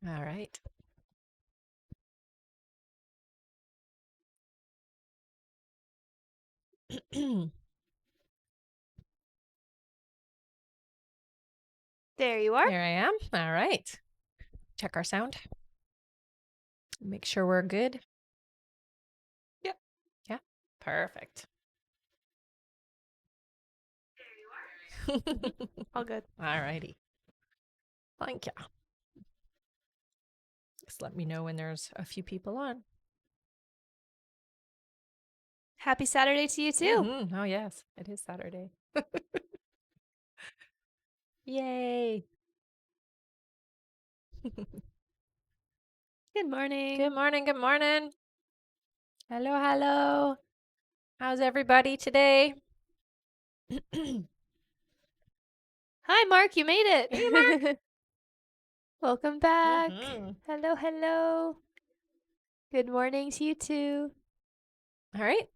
All right. There you are. Here I am. All right. Check our sound. Make sure we're good. Yep. Yeah. Perfect. All good. All righty. Thank you. Just let me know when there's a few people on. Happy Saturday to you too. Oh, yes. It is Saturday. Yay. Good morning. Good morning. Good morning. Hello. Hello. How's everybody today? Hi, Mark. You made it. Hey, Mark. Welcome back. Mhm. Hello, hello. Good morning to you too. All right.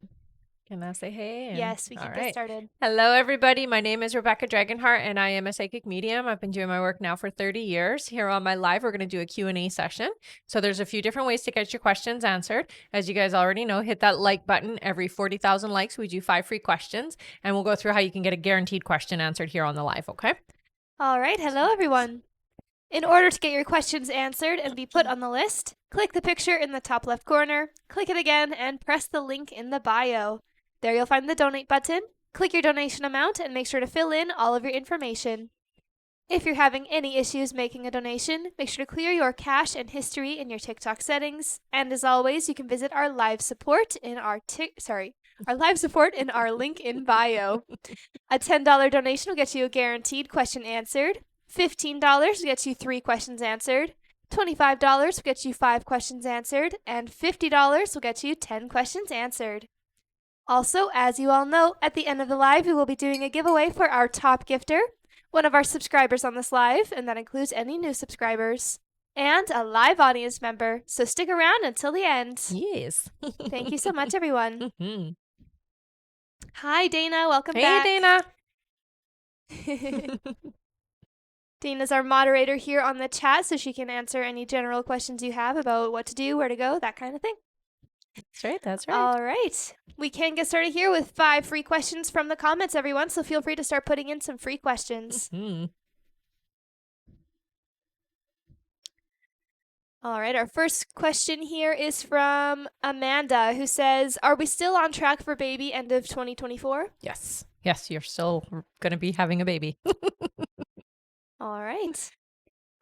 Can I say hey? Yes, we can get started. Hello, everybody. My name is Rebecca Dragonheart, and I am a psychic medium. I've been doing my work now for 30 years. Here on my live, we're going to do a Q&A session. So there's a few different ways to get your questions answered. As you guys already know, hit that like button. Every 40,000 likes, we do 5 free questions, and we'll go through how you can get a guaranteed question answered here on the live, okay? All right. Hello, everyone. In order to get your questions answered and be put on the list, click the picture in the top left corner, click it again, and press the link in the bio. There you'll find the donate button. Click your donation amount and make sure to fill in all of your information. If you're having any issues making a donation, make sure to clear your cache and history in your TikTok settings. And as always, you can visit our live support in our link in bio. A $10 donation will get you a guaranteed question answered. $15 will get you 3 questions answered. $25 will get you 5 questions answered, and $50 will get you 10 questions answered. Also, as you all know, at the end of the live, we will be doing a giveaway for our top gifter, one of our subscribers on this live, and that includes any new subscribers, and a live audience member. So stick around until the end. Yes. Thank you so much, everyone. Mhm. Hi, Dana. Welcome Hey, back. Dana. Dana's our moderator here on the chat, so she can answer any general questions you have about what to do, where to go, that kind of thing. That's right. That's right. All right. We can get started here with 5 free questions from the comments, everyone, so feel free to start putting in some free questions. Mhm. All right, our first question here is from Amanda, who says, are we still on track for baby end of 2024? Yes. Yes, you're still going to be having a baby. All right.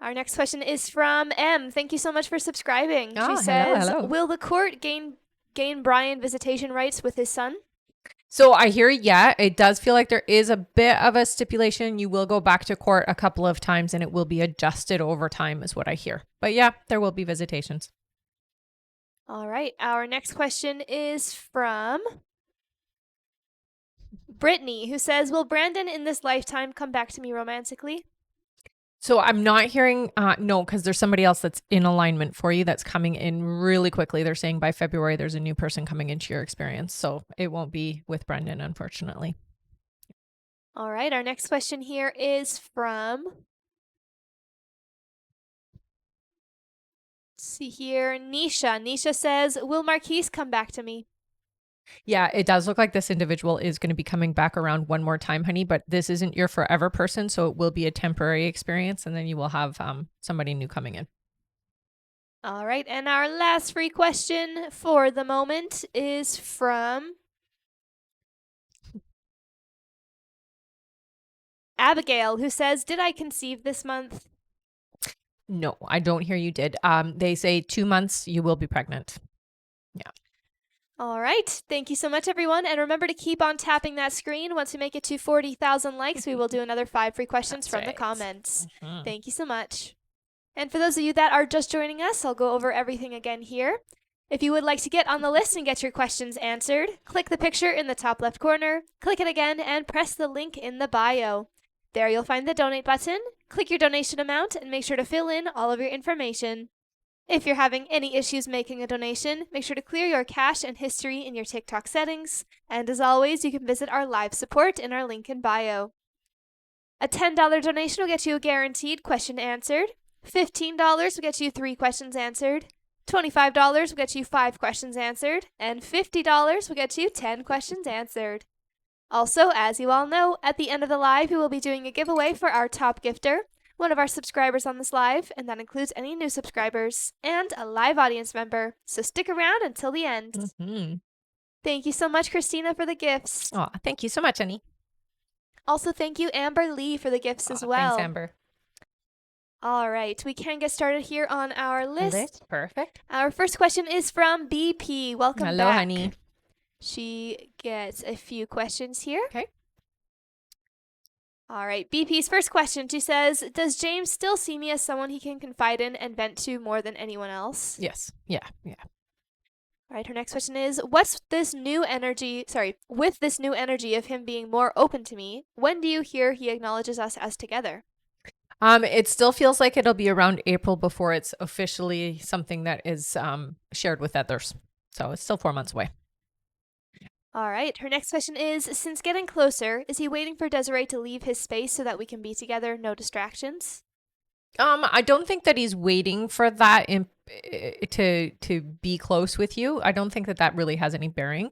Our next question is from M. Thank you so much for subscribing. Oh, She says, hello. will the court gain Brian visitation rights with his son? So I hear, yeah, it does feel like there is a bit of a stipulation. You will go back to court a couple of times and it will be adjusted over time is what I hear. But yeah, there will be visitations. All right. Our next question is from Brittany, who says, will Brandon in this lifetime come back to me romantically? So I'm not hearing, no, because there's somebody else that's in alignment for you that's coming in really quickly. They're saying by February, there's a new person coming into your experience. So it won't be with Brendan, unfortunately. All right. Our next question here is from, let's see here, Nisha. Nisha says, will Marquise come back to me? Yeah, it does look like this individual is going to be coming back around one more time, honey, but this isn't your forever person. So it will be a temporary experience. And then you will have somebody new coming in. All right. And our last free question for the moment is from Abigail, who says, did I conceive this month? No, I don't hear you did. They say 2 months, you will be pregnant. Yeah. All right. Thank you so much, everyone. And remember to keep on tapping that screen. Once we make it to 40,000 likes, we will do another 5 free questions from the comments. Thank you so much. And for those of you that are just joining us, I'll go over everything again here. If you would like to get on the list and get your questions answered, click the picture in the top left corner, click it again, and press the link in the bio. There you'll find the donate button. Click your donation amount and make sure to fill in all of your information. If you're having any issues making a donation, make sure to clear your cache and history in your TikTok settings. And as always, you can visit our live support in our link in bio. A $10 donation will get you a guaranteed question answered. $15 will get you 3 questions answered. $25 will get you 5 questions answered. And $50 will get you 10 questions answered. Also, as you all know, at the end of the live, we will be doing a giveaway for our top gifter, one of our subscribers on this live, and that includes any new subscribers, and a live audience member. So stick around until the end. Mm-hmm. Thank you so much, Christina, for the gifts. Oh, thank you so much, Annie. Also, thank you, Amber Lee, for the gifts as well. Thanks, Amber. All right, we can get started here on our list. Perfect. Our first question is from BP. Welcome Hello, back. honey. She gets a few questions here. Okay. All right, BP's first question. She says, does James still see me as someone he can confide in and vent to more than anyone else? Yes. Yeah. All right, her next question is, with this new energy of him being more open to me, when do you hear he acknowledges us as together? It still feels like it'll be around April before it's officially something that is shared with others. So it's still 4 months away. All right, her next question is, since getting closer, is he waiting for Desiree to leave his space so that we can be together, no distractions? I don't think that he's waiting for that to be close with you. I don't think that really has any bearing.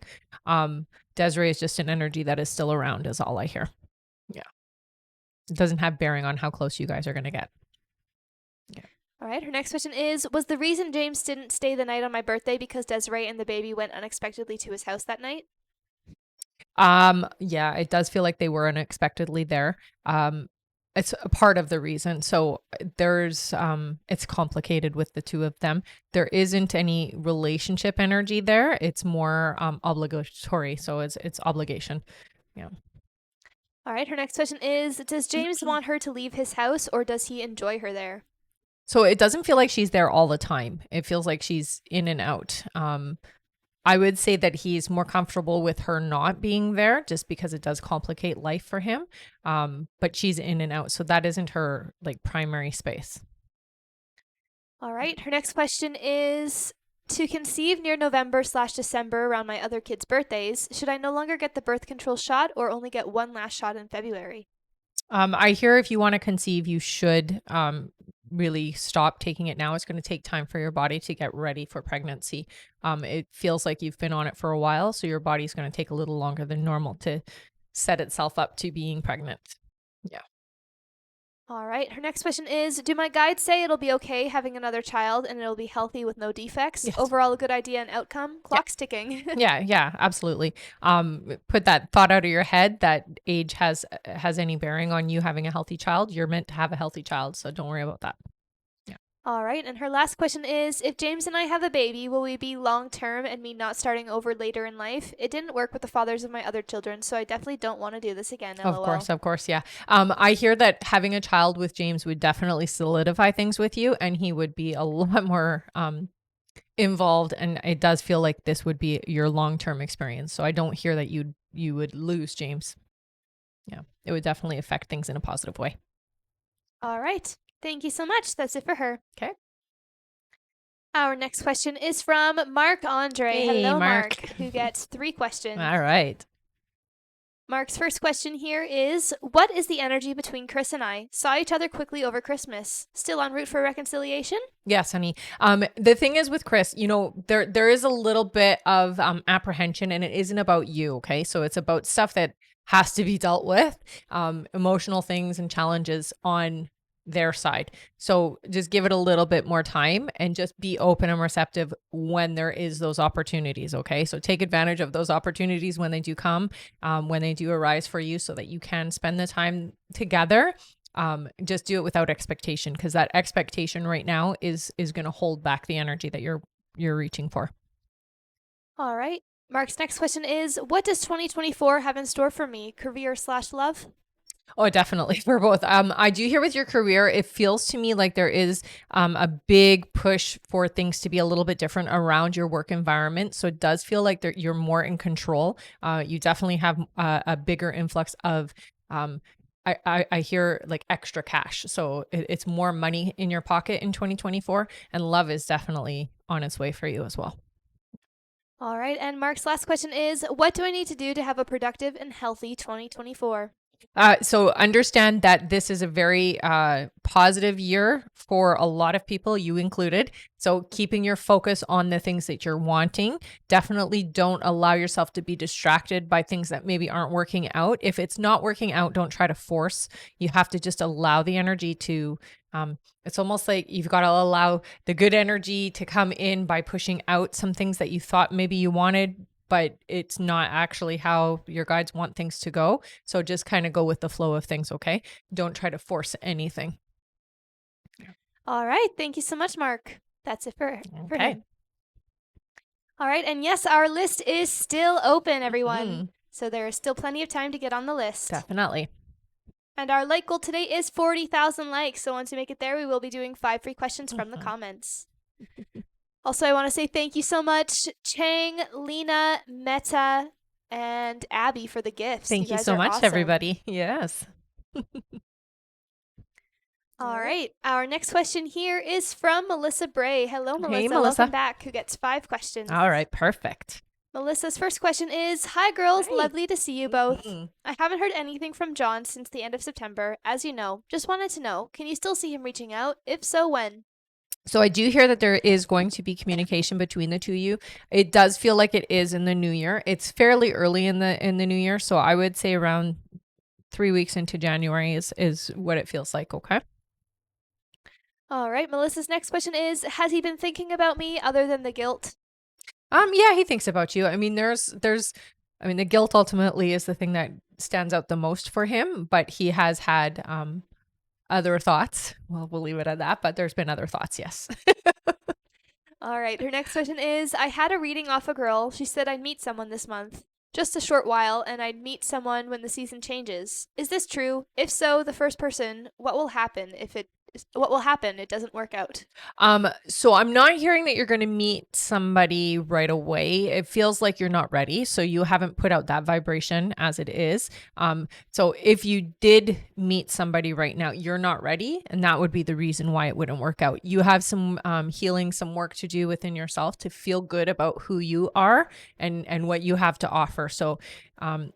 Desiree is just an energy that is still around, is all I hear. Yeah. It doesn't have bearing on how close you guys are going to get. Yeah. All right, her next question is, was the reason James didn't stay the night on my birthday because Desiree and the baby went unexpectedly to his house that night? Yeah, it does feel like they were unexpectedly there. It's a part of the reason. So there's, it's complicated with the two of them. There isn't any relationship energy there. It's more obligatory. So it's obligation. Yeah. All right, her next question is, does James want her to leave his house or does he enjoy her there? So it doesn't feel like she's there all the time. It feels like she's in and out. I would say that he's more comfortable with her not being there just because it does complicate life for him. But she's in and out. So that isn't her like primary space. All right. Her next question is, to conceive near November/December around my other kids' birthdays, should I no longer get the birth control shot or only get one last shot in February? I hear if you want to conceive, you should really stop taking it now. It's going to take time for your body to get ready for pregnancy. It feels like you've been on it for a while, so your body's going to take a little longer than normal to set itself up to being pregnant. Yeah. All right. Her next question is, do my guides say it'll be okay having another child and it'll be healthy with no defects? Yes. Overall, a good idea and outcome? Clock's ticking. Yeah, absolutely. Put that thought out of your head that age has any bearing on you having a healthy child. You're meant to have a healthy child, so don't worry about that. All right, and her last question is, if James and I have a baby, will we be long-term and me not starting over later in life? It didn't work with the fathers of my other children, so I definitely don't want to do this again, LOL. Of course, yeah. I hear that having a child with James would definitely solidify things with you, and he would be a lot more involved, and it does feel like this would be your long-term experience. So I don't hear that you would lose James. Yeah, it would definitely affect things in a positive way. All right. Thank you so much. That's it for her. Okay. Our next question is from Mark Andre. Hey, Hello, Mark. who gets 3 questions. All right. Mark's first question here is, what is the energy between Chris and I? Saw each other quickly over Christmas. Still en route for reconciliation? Yes, honey. The thing is with Chris, there is a little bit of apprehension, and it isn't about you, okay? So it's about stuff that has to be dealt with, emotional things and challenges on their side. So just give it a little bit more time and just be open and receptive when there is those opportunities. Okay. So take advantage of those opportunities when they do come, when they do arise for you so that you can spend the time together. Just do it without expectation, because that expectation right now is going to hold back the energy that you're reaching for. All right. Mark's next question is, what does 2024 have in store for me? Career/love? Oh, definitely for both. I do hear with your career, it feels to me like there is a big push for things to be a little bit different around your work environment. So it does feel like you're more in control. You definitely have a bigger influx of, I hear like extra cash. So it's more money in your pocket in 2024, and love is definitely on its way for you as well. All right. And Mark's last question is, what do I need to do to have a productive and healthy 2024? So understand that this is a very positive year for a lot of people, you included. So keeping your focus on the things that you're wanting. Definitely don't allow yourself to be distracted by things that maybe aren't working out. If it's not working out, don't try to force. You have to just allow the energy to it's almost like you've got to allow the good energy to come in by pushing out some things that you thought maybe you wanted, but it's not actually how your guides want things to go. So just kind of go with the flow of things, okay? Don't try to force anything. All right. Thank you so much, Mark. That's it for Okay. him. All right. And yes, our list is still open, everyone. So there is still plenty of time to get on the list. Definitely. And our like goal today is 40,000 likes. So once we make it there, we will be doing 5 free questions from the comments. Also, I want to say thank you so much, Chang, Lena, Meta, and Abby for the gifts. Thank you guys so are much, awesome. everybody. Yes. All right. Our next question here is from Melissa Bray. Hello, Melissa. Hey, Melissa. Welcome back. Who gets 5 questions? All right. Perfect. Melissa's first question is, hi, girls. Hi. Lovely to see you both. I haven't heard anything from John since the end of September, as you know. Just wanted to know, can you still see him reaching out? If so, when? So I do hear that there is going to be communication between the two of you. It does feel like it is in the new year. It's fairly early in the new year, so I would say around 3 weeks into January is what it feels like, okay? All right, Melissa's next question is, has he been thinking about me other than the guilt? Yeah, he thinks about you. I mean, the guilt ultimately is the thing that stands out the most for him, but he has had other thoughts. Well, we'll leave it at that, but there's been other thoughts, yes. All right, her next question is, I had a reading off a girl. She said I'd meet someone this month. Just a short while, and I'd meet someone when the season changes. Is this true? If so, the first person, what will happen if it doesn't work out? So I'm not hearing that you're going to meet somebody right away. It feels like you're not ready. So you haven't put out that vibration as it is. So if you did meet somebody right now, you're not ready. And that would be the reason why it wouldn't work out. You have some healing, some work to do within yourself to feel good about who you are and what you have to offer. So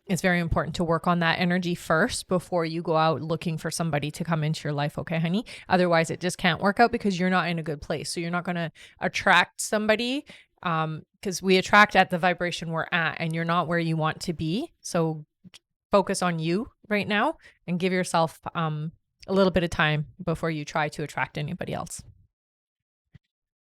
it's very important to work on that energy first before you go out looking for somebody to come into your life. Okay, honey? Otherwise, it just can't work out because you're not in a good place. So you're not going to attract somebody because we attract at the vibration we're at and you're not where you want to be. So focus on you right now and give yourself a little bit of time before you try to attract anybody else.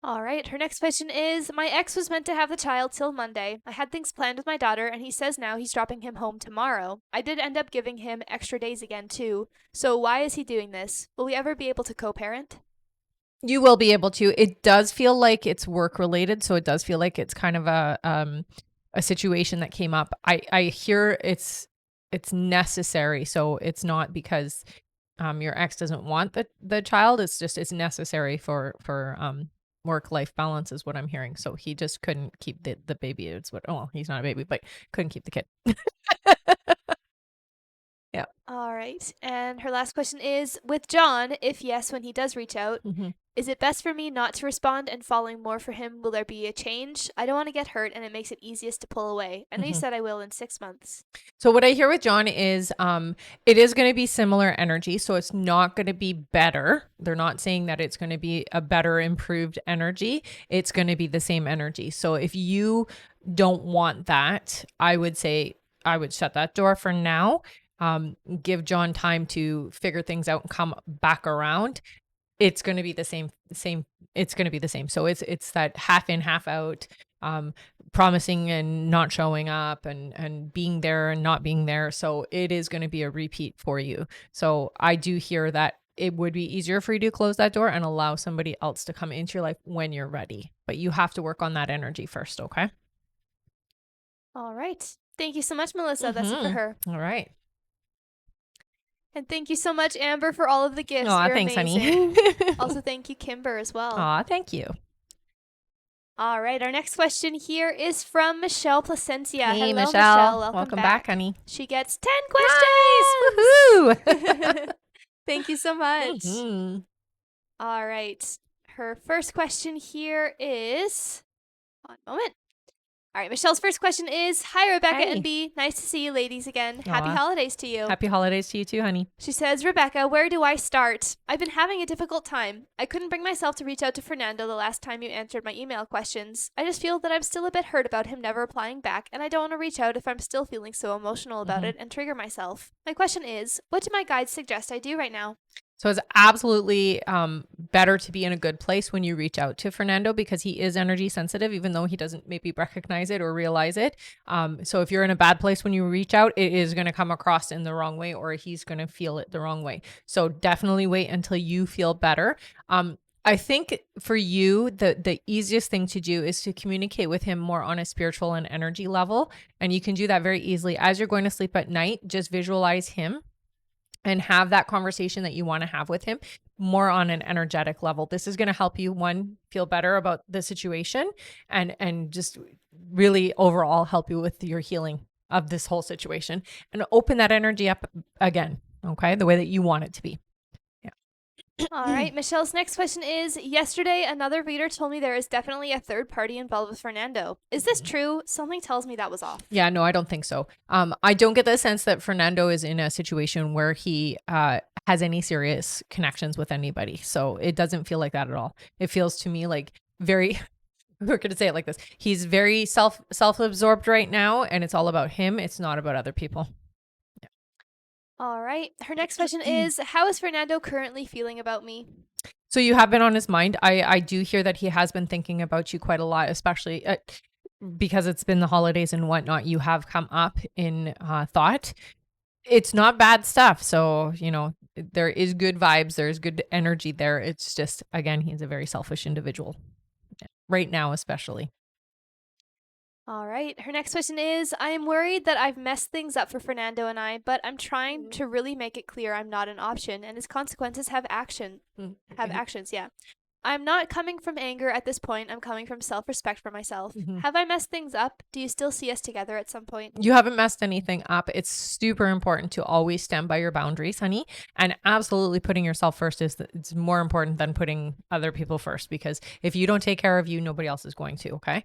All right, her next question is, my ex was meant to have the child till Monday. I had things planned with my daughter, and he says now he's dropping him home tomorrow. I did end up giving him extra days again, too. So why is he doing this? Will we ever be able to co-parent? You will be able to. It does feel like it's work related, so it does feel like it's kind of a situation that came up. I hear it's necessary, so it's not because your ex doesn't want the child. It's necessary for work-life balance is what I'm hearing. So he just couldn't keep the baby. It's what, well, he's not a baby, but couldn't keep the kid. Yeah. All right. And her last question is, with John, if yes, when he does reach out, is it best for me not to respond and falling more for him? Will there be a change? I don't want to get hurt and it makes it easiest to pull away. I know you said I will in 6 months. So what I hear with John is it is going to be similar energy. So it's not going to be better. They're not saying that it's going to be a better, improved energy. It's going to be the same energy. So if you don't want that, I would say I would shut that door for now. Give John time to figure things out and come back around. It's going to be the same. It's going to be the same. So it's that half in, half out, promising and not showing up and being there and not being there. So it is going to be a repeat for you. So I do hear that it would be easier for you to close that door and allow somebody else to come into your life when you're ready. But you have to work on that energy first. Okay. All right. Thank you so much, Melissa. That's it for her. All right. And thank you so much, Amber, for all of the gifts. Aw, You're thanks, amazing. honey. Also, thank you, Kimber, as well. Aw, thank you. All right, our next question here is from Michelle Placencia. Hey, Hello, Michelle. Welcome back, honey. She gets 10 Nice! questions. Woohoo! Thank you so much. All right. Her first question here is, one moment. All right, Michelle's first question is, hi, Rebecca Hey. and B. Nice to see you ladies again. Happy Aw. holidays to you. Happy holidays to you too, honey. She says, Rebecca, where do I start? I've been having a difficult time. I couldn't bring myself to reach out to Fernando the last time you answered my email questions. I just feel that I'm still a bit hurt about him never replying back, and I don't want to reach out if I'm still feeling so emotional about it and trigger myself. My question is, what do my guides suggest I do right now? So it's absolutely better to be in a good place when you reach out to Fernando because he is energy sensitive, even though he doesn't maybe recognize it or realize it. So if you're in a bad place when you reach out, it is going to come across in the wrong way or he's going to feel it the wrong way. So definitely wait until you feel better. I think for you, the easiest thing to do is to communicate with him more on a spiritual and energy level. And you can do that very easily. As you're going to sleep at night, just visualize him and have that conversation that you want to have with him more on an energetic level. This is going to help you, one, feel better about the situation and just really overall help you with your healing of this whole situation and open that energy up again, okay? The way that you want it to be. All right, Michelle's next question is, yesterday another reader told me there is definitely a third party involved with Fernando. Is this true? Something tells me that was off. Yeah, no, I don't think so. I don't get the sense that Fernando is in a situation where he has any serious connections with anybody. So it doesn't feel like that at all. It feels to me like very we're going to say it like this. He's very self-absorbed right now and it's all about him. It's not about other people. All right. Her next question is, how is Fernando currently feeling about me? So you have been on his mind. I do hear that he has been thinking about you quite a lot, especially because it's been the holidays and whatnot. You have come up in thought. It's not bad stuff. So, there is good vibes. There's good energy there. It's just, again, he's a very selfish individual right now, especially. All right. Her next question is, I am worried that I've messed things up for Fernando and I, but I'm trying to really make it clear I'm not an option and his consequences have actions. Yeah. I'm not coming from anger at this point. I'm coming from self-respect for myself. Have I messed things up? Do you still see us together at some point? You haven't messed anything up. It's super important to always stand by your boundaries, honey. And absolutely putting yourself first it's more important than putting other people first, because if you don't take care of you, nobody else is going to. Okay.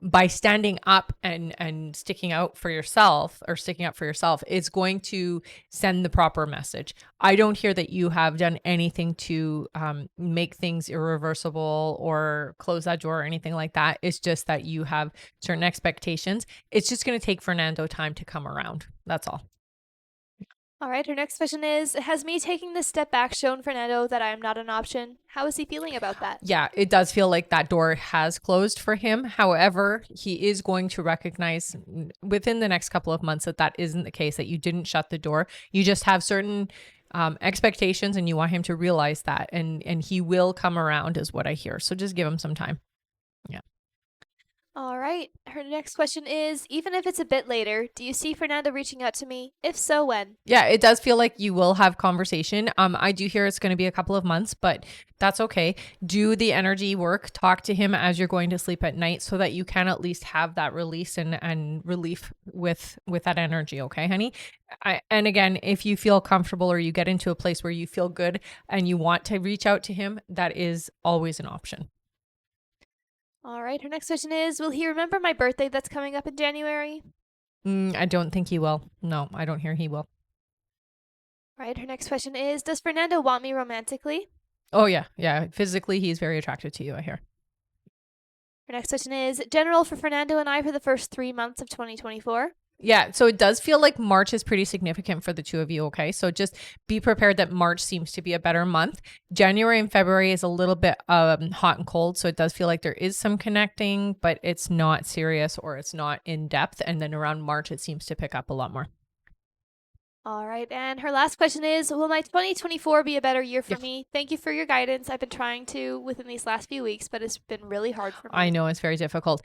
By standing up and sticking out for yourself or sticking up for yourself, it's going to send the proper message. I don't hear that you have done anything to make things irreversible or close that door or anything like that. It's just that you have certain expectations. It's just going to take Fernando time to come around. That's all. All right. Her next question is, has me taking this step back shown Fernando that I am not an option? How is he feeling about that? Yeah, it does feel like that door has closed for him. However, he is going to recognize within the next couple of months that isn't the case, that you didn't shut the door. You just have certain expectations and you want him to realize that, and he will come around is what I hear. So just give him some time. Yeah. All right. Her next question is, even if it's a bit later, do you see Fernando reaching out to me? If so, when? Yeah, it does feel like you will have conversation. I do hear it's going to be a couple of months, but that's okay. Do the energy work. Talk to him as you're going to sleep at night so that you can at least have that release and relief with that energy. Okay, honey? And again, if you feel comfortable or you get into a place where you feel good and you want to reach out to him, that is always an option. All right. Her next question is, will he remember my birthday that's coming up in January? I don't think he will. No, I don't hear he will. All right. Her next question is, does Fernando want me romantically? Oh, yeah. Yeah. Physically, he's very attracted to you, I hear. Her next question is, general for Fernando and I for the first 3 months of 2024? Yeah, so it does feel like March is pretty significant for the two of you, okay? So just be prepared that March seems to be a better month. January and February is a little bit hot and cold, so it does feel like there is some connecting, but it's not serious or it's not in depth. And then around March, it seems to pick up a lot more. All right. And her last question is, will my 2024 be a better year for me? Thank you for your guidance. I've been trying to within these last few weeks, but it's been really hard for me. I know it's very difficult.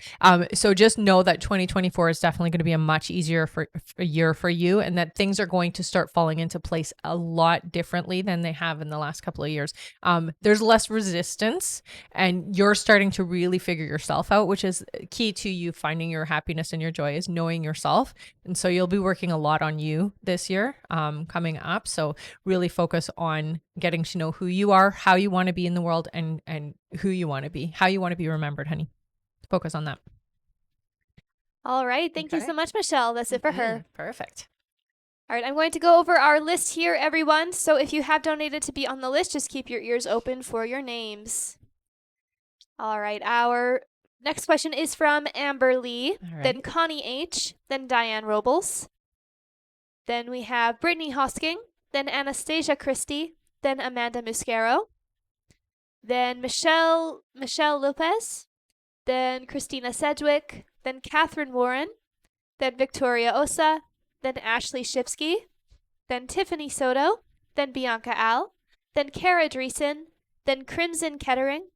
So just know that 2024 is definitely going to be a much easier year for you, and that things are going to start falling into place a lot differently than they have in the last couple of years. There's less resistance and you're starting to really figure yourself out, which is key to you finding your happiness and your joy, is knowing yourself. And so you'll be working a lot on you this year. Coming up. So really focus on getting to know who you are, how you want to be in the world, and who you want to be, how you want to be remembered, honey. Focus on that. All right. Thank you so much, Michelle. That's it for her. Perfect. All right, I'm going to go over our list here, everyone. So if you have donated to be on the list, just keep your ears open for your names. All right, our next question is from Amber Lee, then Connie H., then Diane Robles. Then we have Brittany Hosking, then Anastasia Christie, then Amanda Muscaro. Then Michelle Lopez, then Christina Sedgwick, then Catherine Warren, then Victoria Osa, then Ashley Shipsky, then Tiffany Soto, then Bianca Al, then Kara Dreesen, then Crimson Kettering,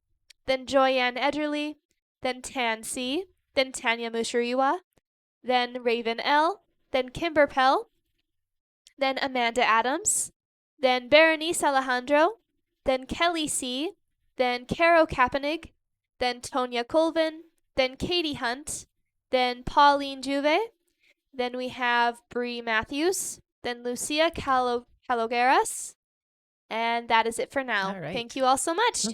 then Joyanne Ederly, then Tan C, then Tanya Mushariwa, then Raven L, then Kimber Pell, then Amanda Adams, then Berenice Alejandro, then Kelly C, then Caro Kapanig, then Tonya Colvin, then Katie Hunt, then Pauline Juve, then we have Bree Matthews, then Lucia Calogeras, and that is it for now. Thank you all so much.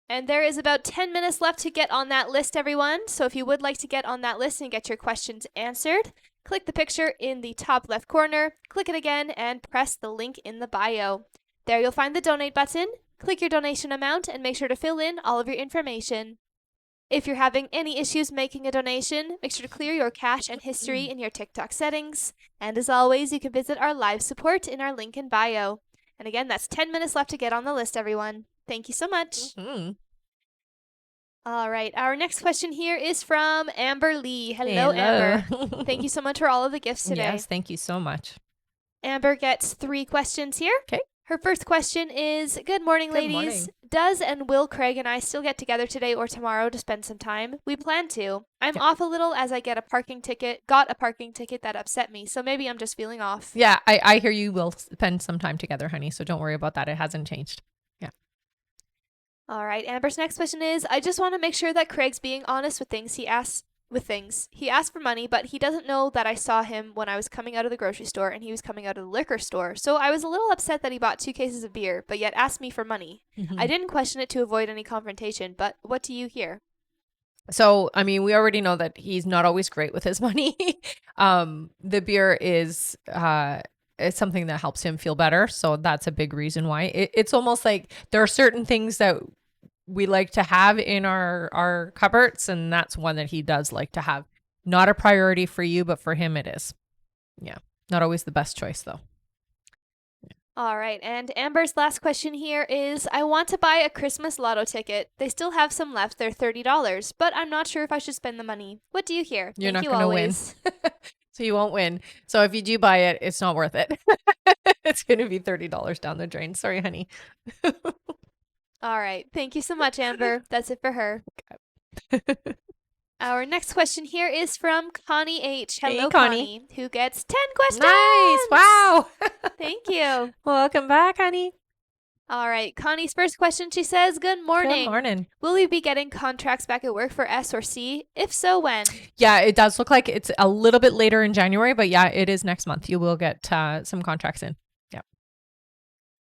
And there is about 10 minutes left to get on that list, everyone. So if you would like to get on that list and get your questions answered, click the picture in the top left corner, click it again, and press the link in the bio. There you'll find the donate button. Click your donation amount and make sure to fill in all of your information. If you're having any issues making a donation, make sure to clear your cache and history in your TikTok settings. And as always, you can visit our live support in our link in bio. And again, that's 10 minutes left to get on the list, everyone. Thank you so much. All right, our next question here is from Amber Lee. Hello. Amber. Thank you so much for all of the gifts today. Yes, thank you so much. Amber gets 3 questions here. Okay. Her first question is, good morning, ladies. Morning. Does and will Craig and I still get together today or tomorrow to spend some time? We plan to. I'm off a little as I got a parking ticket that upset me, so maybe I'm just feeling off. Yeah, I hear you will spend some time together, honey, so don't worry about that. It hasn't changed. Yeah. All right, Amber's next question is, I just want to make sure that Craig's being honest with things he asked for money, but he doesn't know that I saw him when I was coming out of the grocery store and he was coming out of the liquor store. So I was a little upset that he bought 2 cases of beer, but yet asked me for money. I didn't question it to avoid any confrontation, but what do you hear? So, I mean, we already know that he's not always great with his money. The beer is it's something that helps him feel better. So that's a big reason why. It's almost like there are certain things that we like to have in our cupboards, and that's one that he does like to have. Not a priority for you, but for him it is. Yeah. Not always the best choice though. All right, and Amber's last question here is, I want to buy a Christmas lotto ticket. They still have some left. They're $30, but I'm not sure if I should spend the money. What do you hear? You're not going to win. So you won't win. So if you do buy it, it's not worth it. It's going to be $30 down the drain. Sorry, honey. All right. Thank you so much, Amber. That's it for her. Our next question here is from Connie H. Hello, hey, Connie, who gets 10 questions. Nice. Wow. Thank you. Welcome back, honey. All right. Connie's first question, she says, good morning. Good morning. Will we be getting contracts back at work for S or C? If so, when? Yeah, it does look like it's a little bit later in January, but yeah, it is next month. You will get some contracts in. Yeah.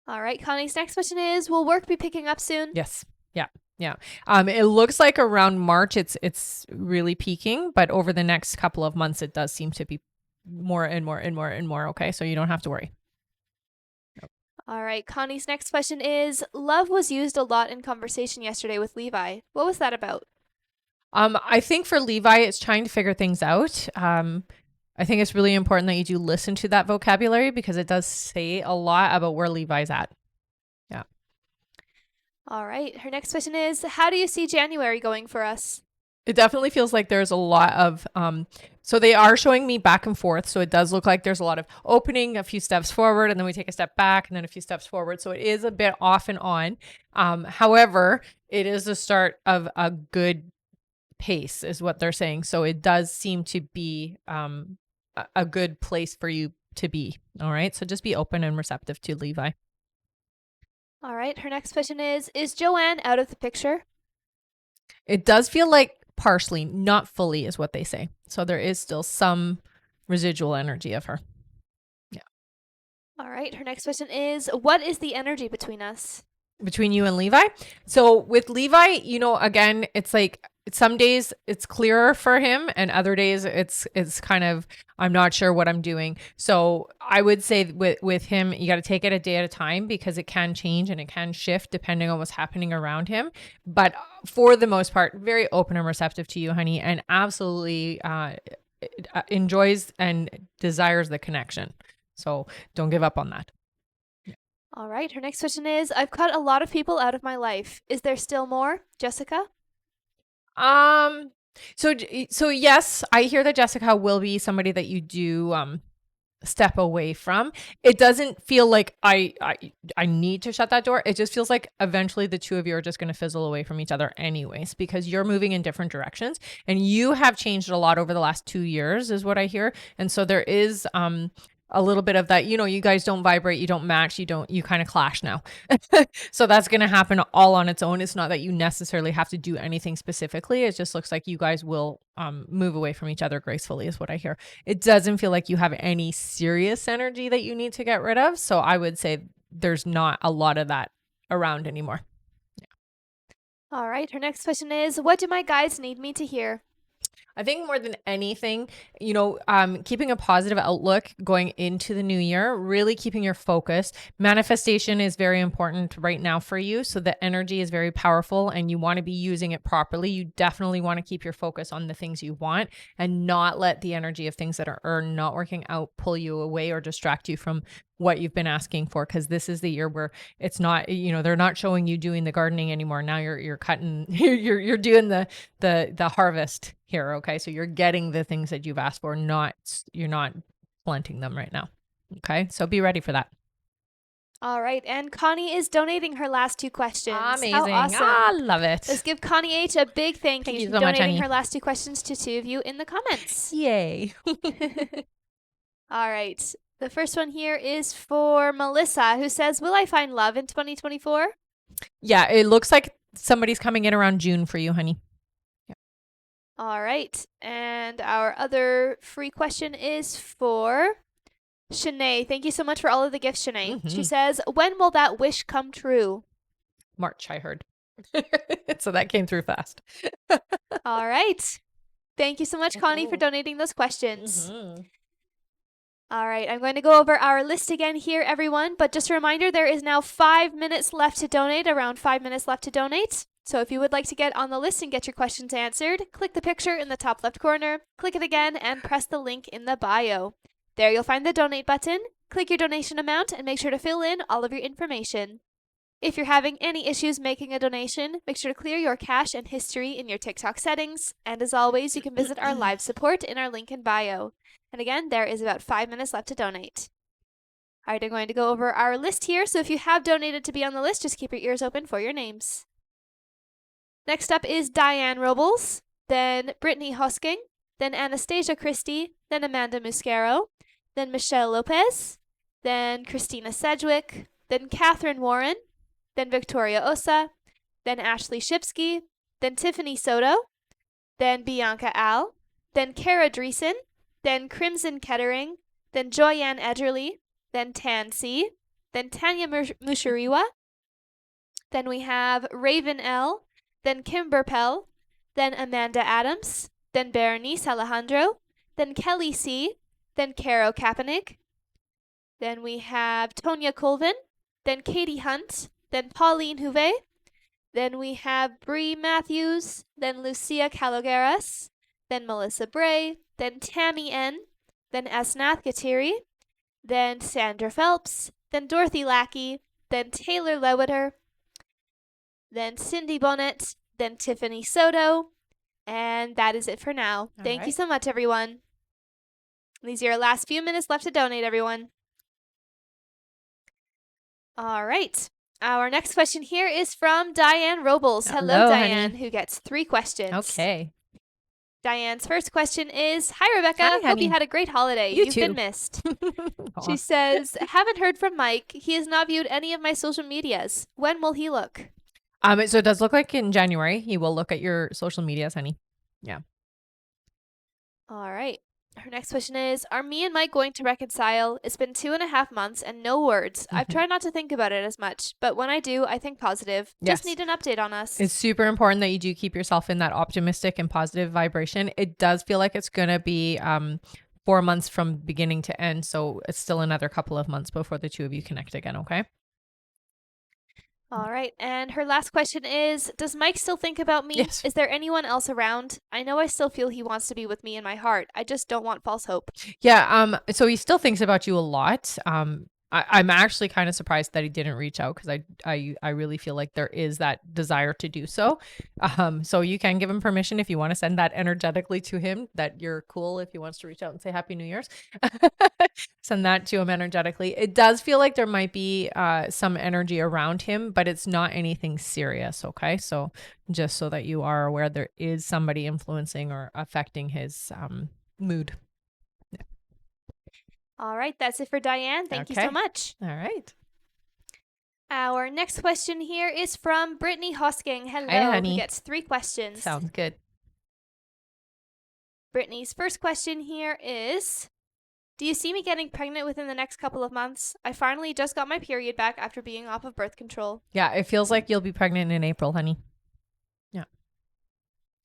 All right. Connie's next question is, will work be picking up soon? Yes. Yeah. Yeah. It looks like around March it's really peaking, but over the next couple of months it does seem to be more and more and more and more. Okay. So you don't have to worry. Nope. All right. Connie's next question is, love was used a lot in conversation yesterday with Levi. What was that about? I think for Levi, it's trying to figure things out. I think it's really important that you do listen to that vocabulary because it does say a lot about where Levi's at. Yeah. All right. Her next question is, how do you see January going for us? It definitely feels like there's a lot of, so they are showing me back and forth. So it does look like there's a lot of opening, a few steps forward, and then we take a step back and then a few steps forward. So it is a bit off and on. However, it is the start of a good pace is what they're saying. So it does seem to be a good place for you to be. All right. So just be open and receptive to Levi. All right. Her next question is Joanne out of the picture? It does feel like partially, not fully is what they say. So there is still some residual energy of her. Yeah. All right. Her next question is, what is the energy between us? Between you and Levi? So with Levi, again, it's like some days it's clearer for him, and other days it's kind of, I'm not sure what I'm doing. So I would say with him, you got to take it a day at a time, because it can change and it can shift depending on what's happening around him. But for the most part, very open and receptive to you, honey, and absolutely enjoys and desires the connection. So don't give up on that. All right. Her next question is, I've cut a lot of people out of my life. Is there still more? Jessica? So yes, I hear that Jessica will be somebody that you do step away from. It doesn't feel like I need to shut that door. It just feels like eventually the two of you are just going to fizzle away from each other anyways, because you're moving in different directions, and you have changed a lot over the last 2 years is what I hear. And so there is a little bit of that, you guys don't vibrate, you don't match, you kind of clash now. So that's going to happen all on its own. It's not that you necessarily have to do anything specifically. It just looks like you guys will move away from each other gracefully is what I hear. It doesn't feel like you have any serious energy that you need to get rid of. So I would say there's not a lot of that around anymore. All right. Her next question is, what do my guides need me to hear? I think more than anything, keeping a positive outlook going into the new year, really keeping your focus. Manifestation is very important right now for you. So the energy is very powerful and you want to be using it properly. You definitely want to keep your focus on the things you want and not let the energy of things that are not working out pull you away or distract you from what you've been asking for, because this is the year where it's not, they're not showing you doing the gardening anymore. Now you're cutting, you're doing the harvest here. Okay, so you're getting the things that you've asked for, you're not planting them right now. Okay, so be ready for that. All right, and Connie is donating her last 2 questions. Amazing. How awesome. I love it. Let's give Connie H a big thank you. Thank you She's so much, donating honey. her last 2 questions to 2 of you in the comments. Yay. All right. The first one here is for Melissa, who says, will I find love in 2024? Yeah, it looks like somebody's coming in around June for you, honey. Yeah. All right. And our other free question is for Shanae. Thank you so much for all of the gifts, Shanae. Mm-hmm. She says, when will that wish come true? March, I heard. So that came through fast. All right. Thank you so much, Connie, for donating those questions. Mm-hmm. All right, I'm going to go over our list again here, everyone. But just a reminder, there is now 5 minutes left to donate, around 5 minutes left to donate. So if you would like to get on the list and get your questions answered, click the picture in the top left corner, click it again, and press the link in the bio. There you'll find the donate button. Click your donation amount and make sure to fill in all of your information. If you're having any issues making a donation, make sure to clear your cache and history in your TikTok settings. And as always, you can visit our live support in our link in bio. And again, there is about 5 minutes left to donate. All right, I'm going to go over our list here. So if you have donated to be on the list, just keep your ears open for your names. Next up is Diane Robles, then Brittany Hosking, then Anastasia Christie, then Amanda Muscaro, then Michelle Lopez, then Christina Sedgwick, then Catherine Warren, then Victoria Osa, then Ashley Shipsky, then Tiffany Soto, then Bianca Al, then Kara Dreesen, then Crimson Kettering, then Joyanne Edgerly, then Tan C, then Tanya Mushariwa, then we have Raven L, then Kim Burpell, then Amanda Adams, then Berenice Alejandro, then Kelly C, then Caro Kapanik, then we have Tonya Colvin, then Katie Hunt, then Pauline Huve, then we have Bree Matthews, then Lucia Calogeras, then Melissa Bray, then Tammy N, then Asnath Gatiri, then Sandra Phelps, then Dorothy Lackey, then Taylor Lewiter, then Cindy Bonnet, then Tiffany Soto, and that is it for now. Thank you so much, everyone. These are your last few minutes left to donate, everyone. All right. Our next question here is from Diane Robles. Hello, Diane, honey. Who gets 3 questions. Okay. Diane's first question is, hi, Rebecca. Hi, hope you had a great holiday. You've too. been missed. She says, haven't heard from Mike. He has not viewed any of my social medias. When will he look? So it does look like in January he will look at your social medias, honey. Yeah. All right. Her next question is, are me and Mike going to reconcile? It's been 2.5 months and no words. I've tried not to think about it as much, but when I do, I think positive. Just Yes. need an update on us. It's super important that you do keep yourself in that optimistic and positive vibration. It does feel like it's going to be 4 months from beginning to end. So it's still another couple of months before the two of you connect again. Okay. All right. And her last question is, does Mike still think about me? Yes. Is there anyone else around? I know I still feel he wants to be with me in my heart. I just don't want false hope. Yeah. So he still thinks about you a lot. I'm actually kind of surprised that he didn't reach out because I really feel like there is that desire to do so. So you can give him permission if you want to send that energetically to him, that you're cool if he wants to reach out and say Happy New Year's. Send that to him energetically. It does feel like there might be some energy around him, but it's not anything serious. Okay. So just so that you are aware, there is somebody influencing or affecting his mood. All right. That's it for Diane. Thank you so Okay. much. All right. Our next question here is from Brittany Hosking. Hello. Hi, honey. Who gets 3 questions. Sounds good. Brittany's first question here is, do you see me getting pregnant within the next couple of months? I finally just got my period back after being off of birth control. Yeah, it feels like you'll be pregnant in April, honey. Yeah.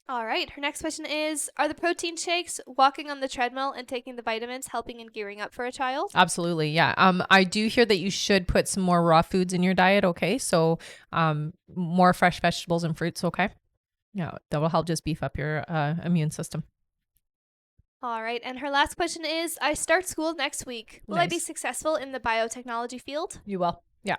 All right. Her next question is, are the protein shakes, walking on the treadmill, and taking the vitamins helping in gearing up for a child? Absolutely. Yeah. I do hear that you should put some more raw foods in your diet. Okay. So, more fresh vegetables and fruits. Okay. Yeah. That will help just beef up your immune system. All right. And her last question is, I start school next week. Will I be Nice. successful in the biotechnology field? You will. Yeah.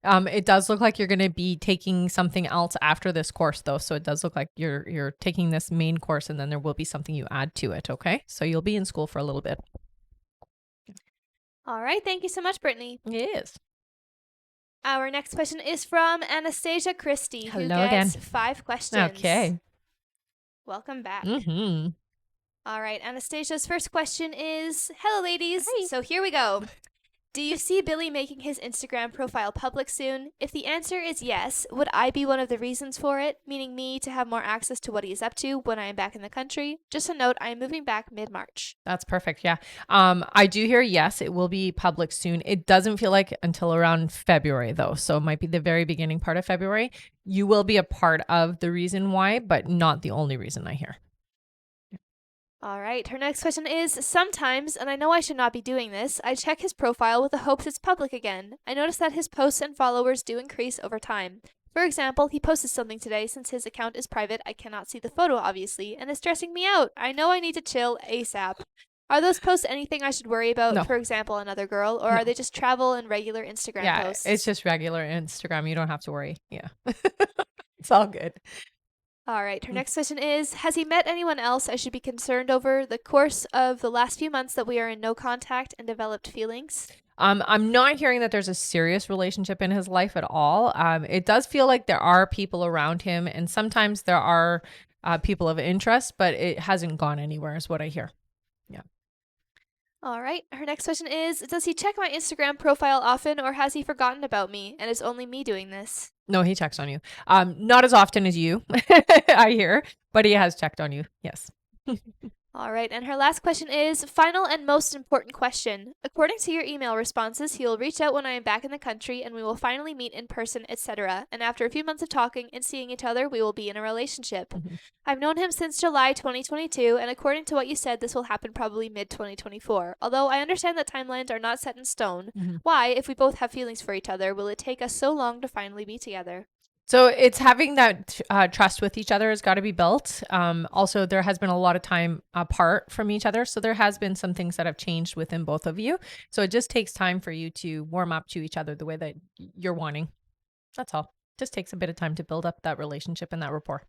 It does look like you're going to be taking something else after this course though. So it does look like you're taking this main course and then there will be something you add to it. Okay. So you'll be in school for a little bit. All right. Thank you so much, Brittany. Yes. Our next question is from Anastasia Christie, who Hello gets again. 5 questions. Okay. Welcome back. Mm-hmm. All right. Anastasia's first question is, hello, ladies. Hi. So here we go. Do you see Billy making his Instagram profile public soon? If the answer is yes, would I be one of the reasons for it, meaning me to have more access to what he is up to when I am back in the country? Just a note, I am moving back mid-March. That's perfect. Yeah. I do hear yes, it will be public soon. It doesn't feel like until around February though. So it might be the very beginning part of February. You will be a part of the reason why, but not the only reason I hear. All right. Her next question is, sometimes, and I know I should not be doing this, I check his profile with the hopes it's public again. I notice that his posts and followers do increase over time. For example, he posted something today. Since his account is private, I cannot see the photo, obviously, and it's stressing me out. I know I need to chill ASAP. Are those posts anything I should worry about, No. for example, another girl, or are they just travel and regular Instagram posts? It's just regular Instagram. You don't have to worry. Yeah. It's all good. All right. Her next question is, has he met anyone else I should be concerned over the course of the last few months that we are in no contact and developed feelings? I'm not hearing that there's a serious relationship in his life at all. It does feel like there are people around him and sometimes there are people of interest, but it hasn't gone anywhere is what I hear. Yeah. All right. Her next question is, does he check my Instagram profile often or has he forgotten about me and is only me doing this? No, he checks on you. Not as often as you, I hear, but he has checked on you. Yes. All right. And her last question is, final and most important question. According to your email responses, he will reach out when I am back in the country and we will finally meet in person, etc. And after a few months of talking and seeing each other, we will be in a relationship. Mhm. I've known him since July 2022, and according to what you said, this will happen probably mid-2024. Although I understand that timelines are not set in stone. Mhm. Why, if we both have feelings for each other, will it take us so long to finally be together? So it's having that trust with each other has got to be built. Also, there has been a lot of time apart from each other. So there has been some things that have changed within both of you. So it just takes time for you to warm up to each other the way that you're wanting. That's all. Just takes a bit of time to build up that relationship and that rapport.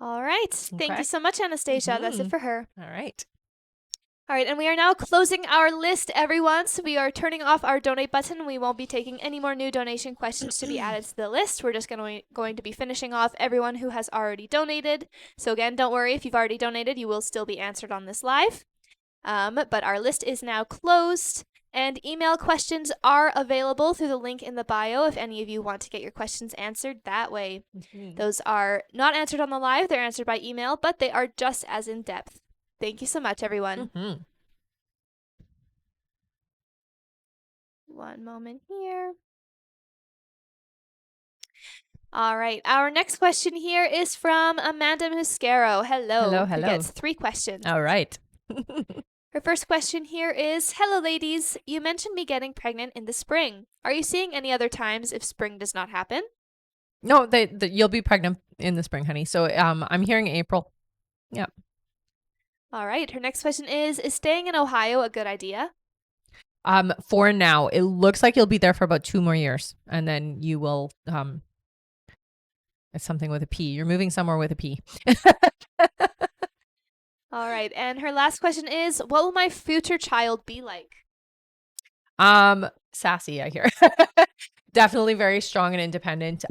All right. Thank Okay. you so much, Anastasia. That's it Mhm. for her. All right. All right, and we are now closing our list, everyone. So we are turning off our donate button. We won't be taking any more new donation questions to be added to the list. We're just going to be finishing off everyone who has already donated. So again, don't worry if you've already donated, you will still be answered on this live. But our list is now closed. And email questions are available through the link in the bio if any of you want to get your questions answered that way. Mhm. Those are not answered on the live, they're answered by email, but they are just as in depth. Thank you so much, everyone. Mm-hmm. One moment here. All right. Our next question here is from Amanda Muscaro. Hello. Who gets 3 questions. All right. Her first question here is, hello, ladies. You mentioned me getting pregnant in the spring. Are you seeing any other times if spring does not happen? No, you'll be pregnant in the spring, honey. So I'm hearing April. Yeah. All right. Her next question is staying in Ohio a good idea? For now, it looks like you'll be there for about 2 more years, and then you will it's something with a P. You're moving somewhere with a P. All right. And her last question is, what will my future child be like? Sassy, I hear. Definitely very strong and independent.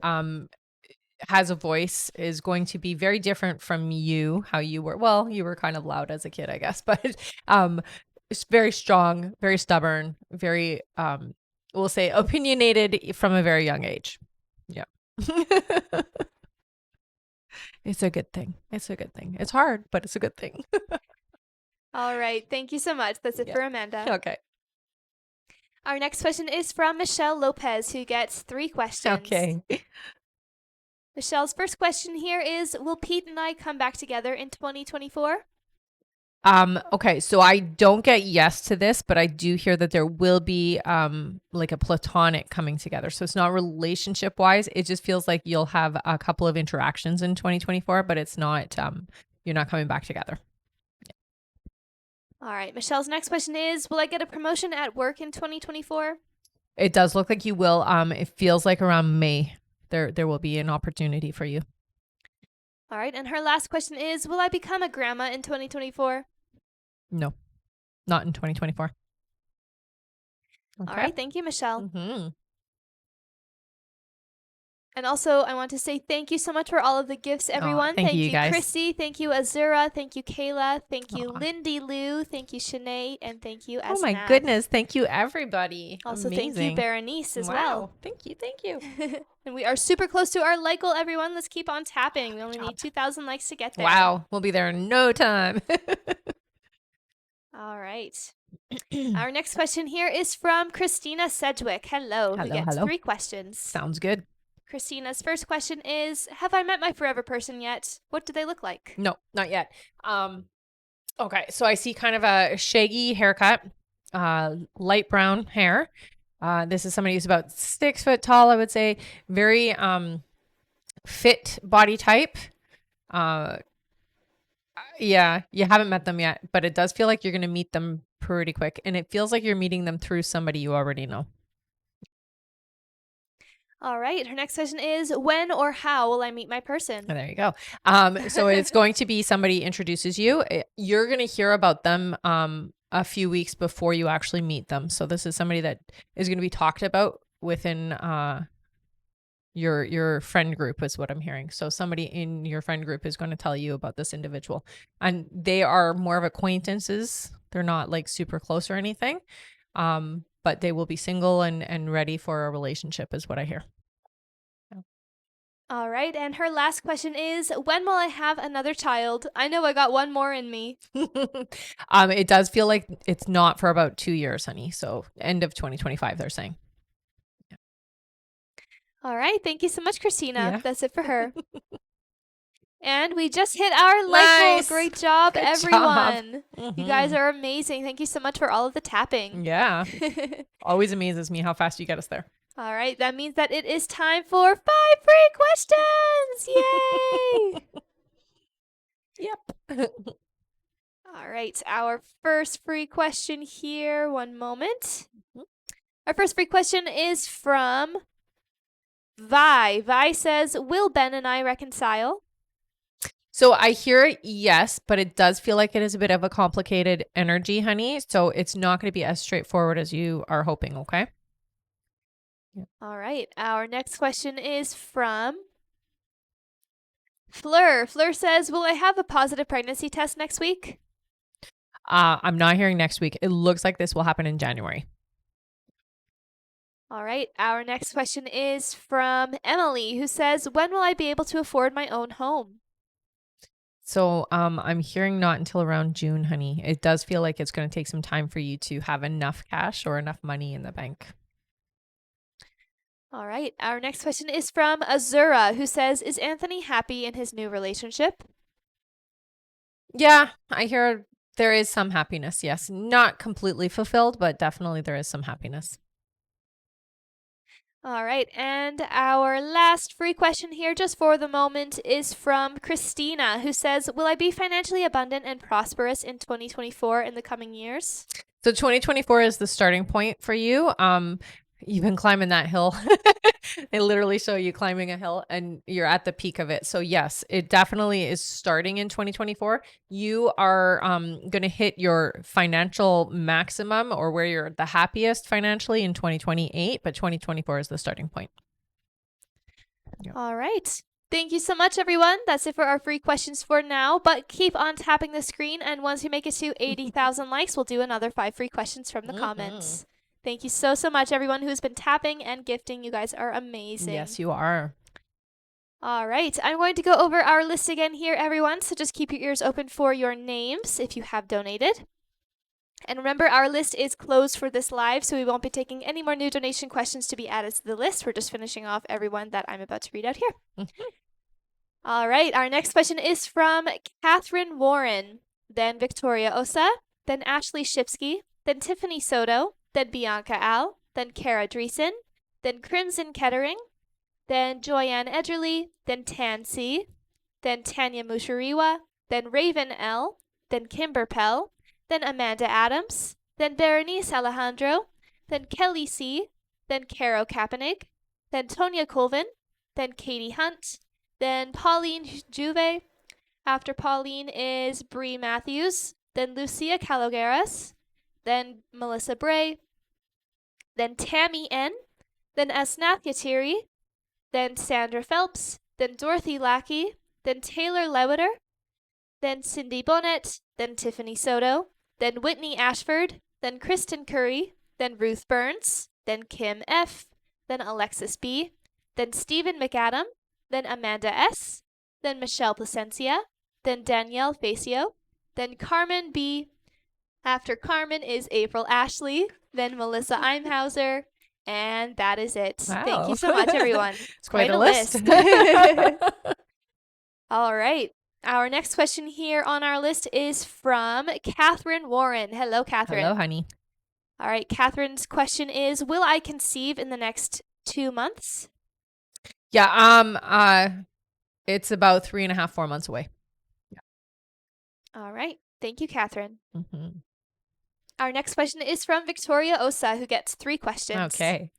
Has a voice, is going to be very different from you, how you were. Well, you were kind of loud as a kid, I guess, but it's very strong, very stubborn, very we'll say opinionated from a very young age. Yeah. It's a good thing. It's a good thing. It's hard, but it's a good thing. All right. Thank you so much. That's it for Amanda. Okay. Our next question is from Michelle Lopez, who gets 3 questions. Okay. Michelle's first question here is, will Pete and I come back together in 2024? Okay, so I don't get yes to this, but I do hear that there will be like a platonic coming together. So it's not relationship wise. It just feels like you'll have a couple of interactions in 2024, but it's not you're not coming back together. All right. Michelle's next question is, will I get a promotion at work in 2024? It does look like you will. It feels like around May there will be an opportunity for you. All right. And her last question is, will I become a grandma in 2024? No, not in 2024. Okay. All right. Thank you, Michelle. Mm-hmm. And also, I want to say thank you so much for all of the gifts, everyone. Thank you guys. Chrissy. Thank you, Azura. Thank you, Kayla. Thank you, Lindy Lou. Thank you, Shanae. And thank you, Asnath. Oh my goodness. Thank you, everybody. Also, amazing. Thank you, Berenice, as well. Thank you. Thank you. And we are super close to our like goal, everyone. Let's keep on tapping. We only need 2,000 likes to get there. Wow. We'll be there in no time. All right. Our next question here is from Christina Sedgwick. Hello. Who gets 3 questions. Sounds good. Christina's first question is, have I met my forever person yet? What do they look like? No, not yet. Okay, so I see kind of a shaggy haircut, light brown hair. This is somebody who's about 6 foot tall, I would say. Very fit body type. Yeah, you haven't met them yet, but it does feel like you're going to meet them pretty quick. And it feels like you're meeting them through somebody you already know. All right. Her next question is, when or how will I meet my person? Oh, there you go. So it's going to be somebody introduces you. You're going to hear about them a few weeks before you actually meet them. So this is somebody that is going to be talked about within your friend group is what I'm hearing. So somebody in your friend group is going to tell you about this individual. And they are more of acquaintances. They're not like super close or anything. But they will be single and ready for a relationship is what I hear. All right. And her last question is, when will I have another child? I know I got one more in me. It does feel like it's not for about 2 years, honey. So end of 2025, they're saying. Yeah. All right. Thank you so much, Christina. Yeah. That's it for her. And we just hit our like goal. Great job, everyone. You guys are amazing. Thank you so much for all of the tapping. Yeah. Always amazes me how fast you get us there. All right. That means that it is time for 5 free questions. Yay. Yep. All right. Our first free question here. One moment. Our first free question is from Vi. Vi says, will Ben and I reconcile? So I hear yes, but it does feel like it is a bit of a complicated energy, honey. So it's not going to be as straightforward as you are hoping, okay? Yeah. All right. Our next question is from Fleur. Fleur says, will I have a positive pregnancy test next week? I'm not hearing next week. It looks like this will happen in January. All right. Our next question is from Emily, who says, when will I be able to afford my own home? So I'm hearing not until around June, honey. It does feel like it's going to take some time for you to have enough cash or enough money in the bank. All right. Our next question is from Azura, who says, is Anthony happy in his new relationship? Yeah, I hear there is some happiness. Yes. Not completely fulfilled, but definitely there is some happiness. All right. And our last free question here, just for the moment, is from Christina, who says, will I be financially abundant and prosperous in 2024 in the coming years? So 2024 is the starting point for you. You've been climbing that hill. They literally show you climbing a hill and you're at the peak of it. So yes, it definitely is starting in 2024. You are going to hit your financial maximum or where you're the happiest financially in 2028, but 2024 is the starting point. Yep. All right. Thank you so much, everyone. That's it for our free questions for now, but keep on tapping the screen, and once we make it to 80,000 likes, we'll do another 5 free questions from the comments. Thank you so much, everyone who's been tapping and gifting. You guys are amazing. Yes, you are. All right. I'm going to go over our list again here, everyone, so just keep your ears open for your names if you have donated. And remember, our list is closed for this live, so we won't be taking any more new donation questions to be added to the list. We're just finishing off everyone that I'm about to read out here. All right, our next question is from Catherine Warren, then Victoria Osa, then Ashley Shipsky, then Tiffany Soto, then Bianca Al, then Kara Dreesen, then Crimson Kettering, then Joyanne Edgerly, then Tan C, then Tanya Mushariwa, then Raven L, then Kimber Pell, then Amanda Adams, then Berenice Alejandro, then Kelly C, then Caro Kapanig, then Tonya Colvin, then Katie Hunt, then Pauline Juve. After Pauline is Bree Matthews, then Lucia Calogeras, then Melissa Bray, then Tammy N, then Asnath Yatiri, then Sandra Phelps, then Dorothy Lackey, then Taylor Lewiter, then Cindy Bonnet, then Tiffany Soto, then Whitney Ashford, then Kristen Curry, then Ruth Burns, then Kim F, then Alexis B, then Stephen McAdam, then Amanda S, then Michelle Placencia, then Danielle Facio, then Carmen B. After Carmen is April Ashley, then Melissa Imhauser, and that is it. Wow. Thank you so much, everyone. It's quite a list. All right. Our next question here on our list is from Catherine Warren. Hello, Catherine. Hello, honey. All right. Catherine's question is, will I conceive in the next 2 months? Yeah. It's about 3.5, 4 months away. Yeah. All right. Thank you, Catherine. Our next question is from Victoria Osa, who gets 3 questions. Okay.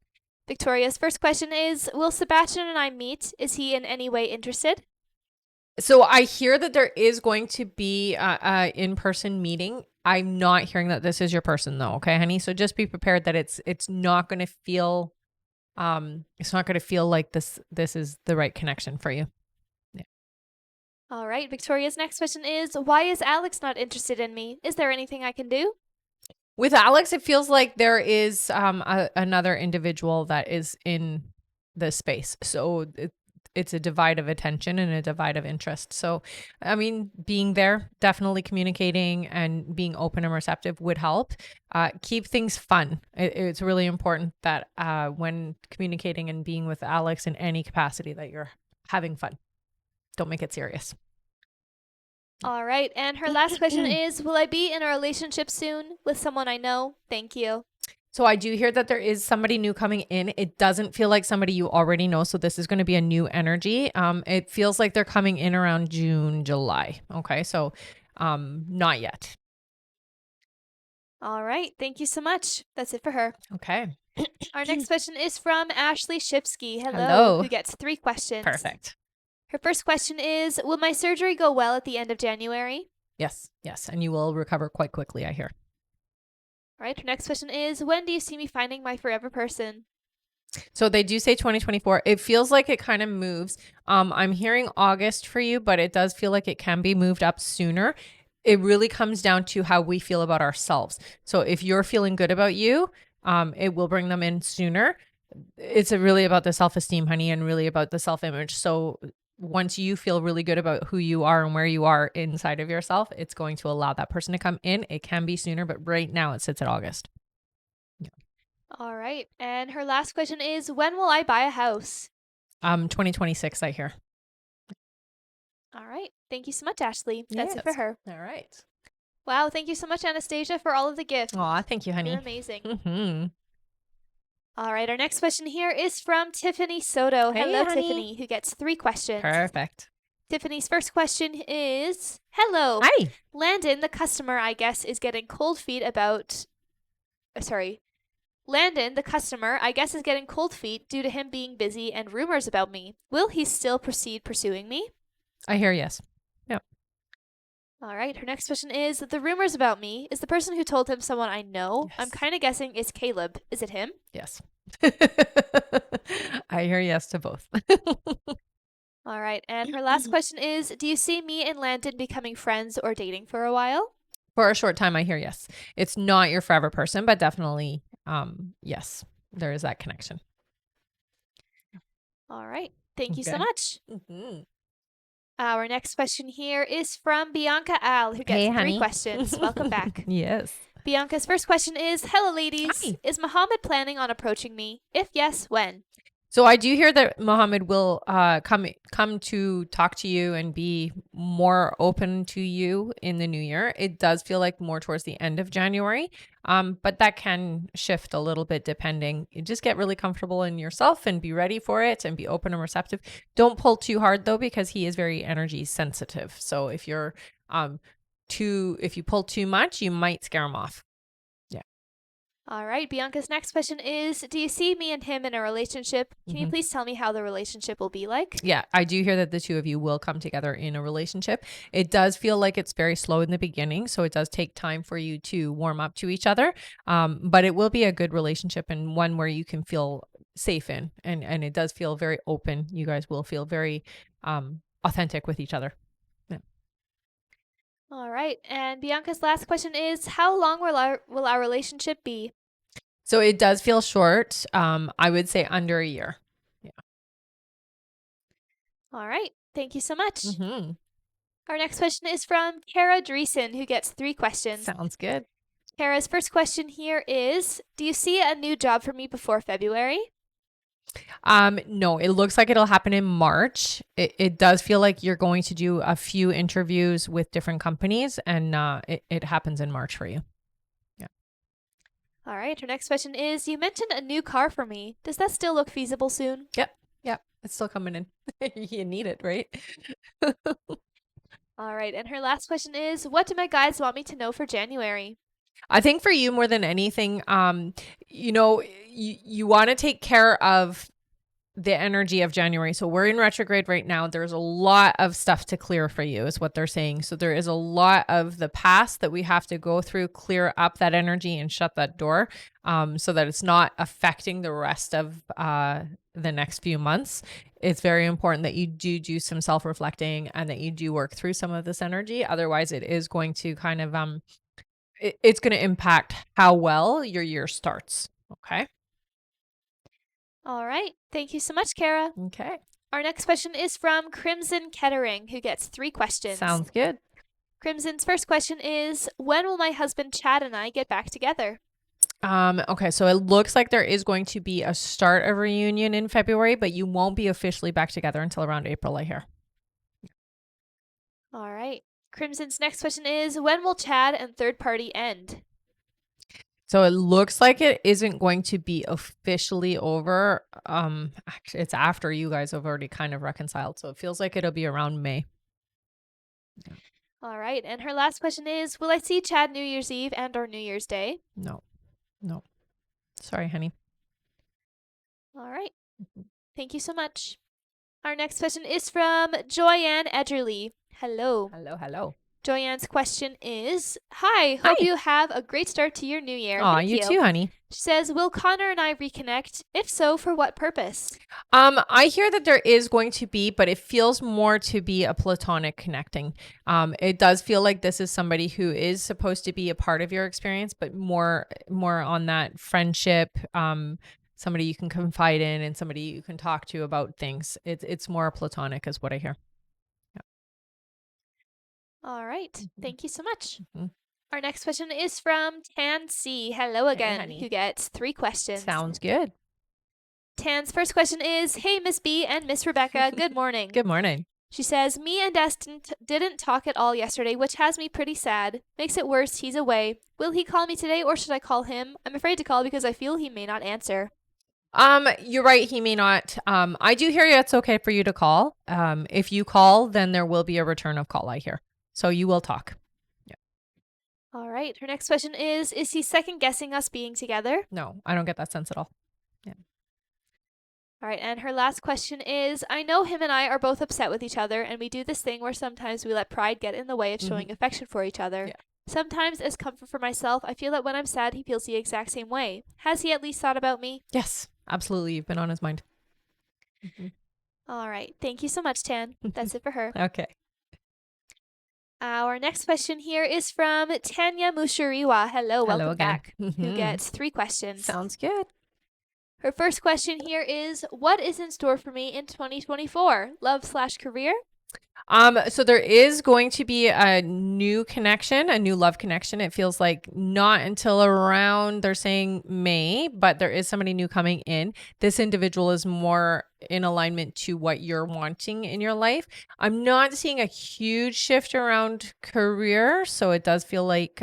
Victoria's first question is, will Sebastian and I meet? Is he in any way interested? So I hear that there is going to be a in-person meeting. I'm not hearing that this is your person though. Okay, honey. So just be prepared that it's not going to feel, like this is the right connection for you. Yeah. All right. Victoria's next question is, why is Alex not interested in me? Is there anything I can do? With Alex, it feels like there is another individual that is in the space. So it's a divide of attention and a divide of interest. So, I mean, being there, definitely communicating and being open and receptive would help. Keep things fun. It's really important that when communicating and being with Alex in any capacity that you're having fun. Don't make it serious. All right. And her last question is, will I be in a relationship soon with someone I know? Thank you. So I do hear that there is somebody new coming in. It doesn't feel like somebody you already know. So this is going to be a new energy. It feels like they're coming in around June, July. Okay. So not yet. All right. Thank you so much. That's it for her. Okay. Our next question is from Ashley Shipsky. Hello. Who gets 3 questions. Perfect. Her first question is, will my surgery go well at the end of January? Yes. Yes. And you will recover quite quickly, I hear. All right. Her next question is, when do you see me finding my forever person? So they do say 2024. It feels like it kind of moves. I'm hearing August for you, but it does feel like it can be moved up sooner. It really comes down to how we feel about ourselves. So if you're feeling good about you, it will bring them in sooner. It's really about the self-esteem, honey, and really about the self-image. So once you feel really good about who you are and where you are inside of yourself, it's going to allow that person to come in. It can be sooner, but right now it sits at August. All right. And her last question is, when will I buy a house? 2026, I hear. All right. Thank you so much, Ashley. That's it for her. All right. Wow. Thank you so much, Anastasia, for all of the gifts. Aw, thank you, honey. You're amazing. Mm-hmm. All right. Our next question here is from Tiffany Soto. Hey, Hello, honey. Tiffany, who gets 3 questions. Perfect. Tiffany's first question is, hello. Hi. Landon, the customer, I guess, is getting cold feet about... Landon, the customer, I guess is getting cold feet due to him being busy and rumors about me. Will he still proceed pursuing me? I hear yes. Yep. All right. Her next question is, the rumors about me, is the person who told him someone I know? Yes. I'm kind of guessing it's Caleb. Is it him? Yes. I hear yes to both. All right. And her last question is, do you see me and Landon becoming friends or dating for a while? For a short time, I hear yes. It's not your forever person, but definitely, yes, there is that connection. All right. Thank you so Okay. much. Mm-hmm. Our next question here is from Bianca Al, who gets Hey, 3 honey. questions. Welcome back. Yes. Bianca's first question is, hello, ladies. Hi. Is Muhammad planning on approaching me? If yes, when? So I do hear that Mohammed will come to talk to you and be more open to you in the new year. It does feel like more towards the end of January, but that can shift a little bit depending. You just get really comfortable in yourself and be ready for it and be open and receptive. Don't pull too hard though, because he is very energy sensitive. So if you're if you pull too much, you might scare him off. All right. Bianca's next question is, do you see me and him in a relationship? Can you please tell me how the relationship will be like? Yeah, I do hear that the two of you will come together in a relationship. It does feel like it's very slow in the beginning, so it does take time for you to warm up to each other. But it will be a good relationship and one where you can feel safe in, and it does feel very open. You guys will feel very authentic with each other. All right. And Bianca's last question is, how long will our relationship be? So it does feel short. I would say under a year. Yeah. All right. Thank you so much. Mm-hmm. Our next question is from Kara Dreesen, who gets 3 questions. Sounds good. Kara's first question here is, do you see a new job for me before February? No, it looks like it'll happen in March. It does feel like you're going to do a few interviews with different companies, and it happens in March for you. Yeah. All right. Her next question is, you mentioned a new car for me. Does that still look feasible soon? Yep. It's still coming in. You need it, right? All right. And her last question is, what do my guides want me to know for January? I think for you more than anything, you want to take care of the energy of January. So we're in retrograde right now. There's a lot of stuff to clear for you is what they're saying. So there is a lot of the past that we have to go through, clear up that energy and shut that door, so that it's not affecting the rest of the next few months. It's very important that you do some self-reflecting and that you do work through some of this energy. Otherwise it is going to kind of, it's going to impact how well your year starts. Okay. All right. Thank you so much, Kara. Okay. Our next question is from Crimson Kettering, who gets 3 questions. Sounds good. Crimson's first question is, when will my husband Chad and I get back together? Okay, so it looks like there is going to be a start of reunion in February, but you won't be officially back together until around April, I hear. All right. Crimson's next question is, when will Chad and third party end? So it looks like it isn't going to be officially over. Actually, it's after you guys have already kind of reconciled. So it feels like it'll be around May. Yeah. All right. And her last question is, will I see Chad New Year's Eve and or New Year's Day? No. Sorry, honey. All right. Thank you so much. Our next question is from Joyanne Edgerly. Hello. Hello. Joyanne's question is, hi, hope you have a great start to your new year. Aw, Thank you too, honey. She says, will Connor and I reconnect? If so, for what purpose? I hear that there is going to be, but it feels more to be a platonic connecting. It does feel like this is somebody who is supposed to be a part of your experience, but more on that friendship, somebody you can confide in and somebody you can talk to about things. It's more platonic is what I hear. All right. Thank you so much. Mhm. Our next question is from Tan C. Hello again, honey. who gets 3 questions. Sounds good. Tan's first question is, hey, Miss B and Miss Rebecca, good morning. Good morning. She says, me and Destin didn't talk at all yesterday, which has me pretty sad. Makes it worse, he's away. Will he call me today or should I call him? I'm afraid to call because I feel he may not answer. You're right. He may not. I do hear you. It's okay for you to call. If you call, then there will be a return of call, I hear. So you will talk. All right. Her next question is he second guessing us being together? No, I don't get that sense at all. All right. And her last question is, I know him and I are both upset with each other, and we do this thing where sometimes we let pride get in the way of showing affection for each other. Yeah. Sometimes, as comfort for myself, I feel that when I'm sad, he feels the exact same way. Has he at least thought about me? Yes, absolutely. You've been on his mind. All right. Thank you so much, Tan. That's it for her. Okay. Our next question here is from Tanya Mushariwa. Hello, welcome again. back. Who gets 3 questions. Sounds good. Her first question here is, what is in store for me in 2024? Love/career? So there is going to be a new connection, a new love connection. It feels like not until around, they're saying May, but there is somebody new coming in. This individual is more in alignment to what you're wanting in your life. I'm not seeing a huge shift around career. So it does feel like,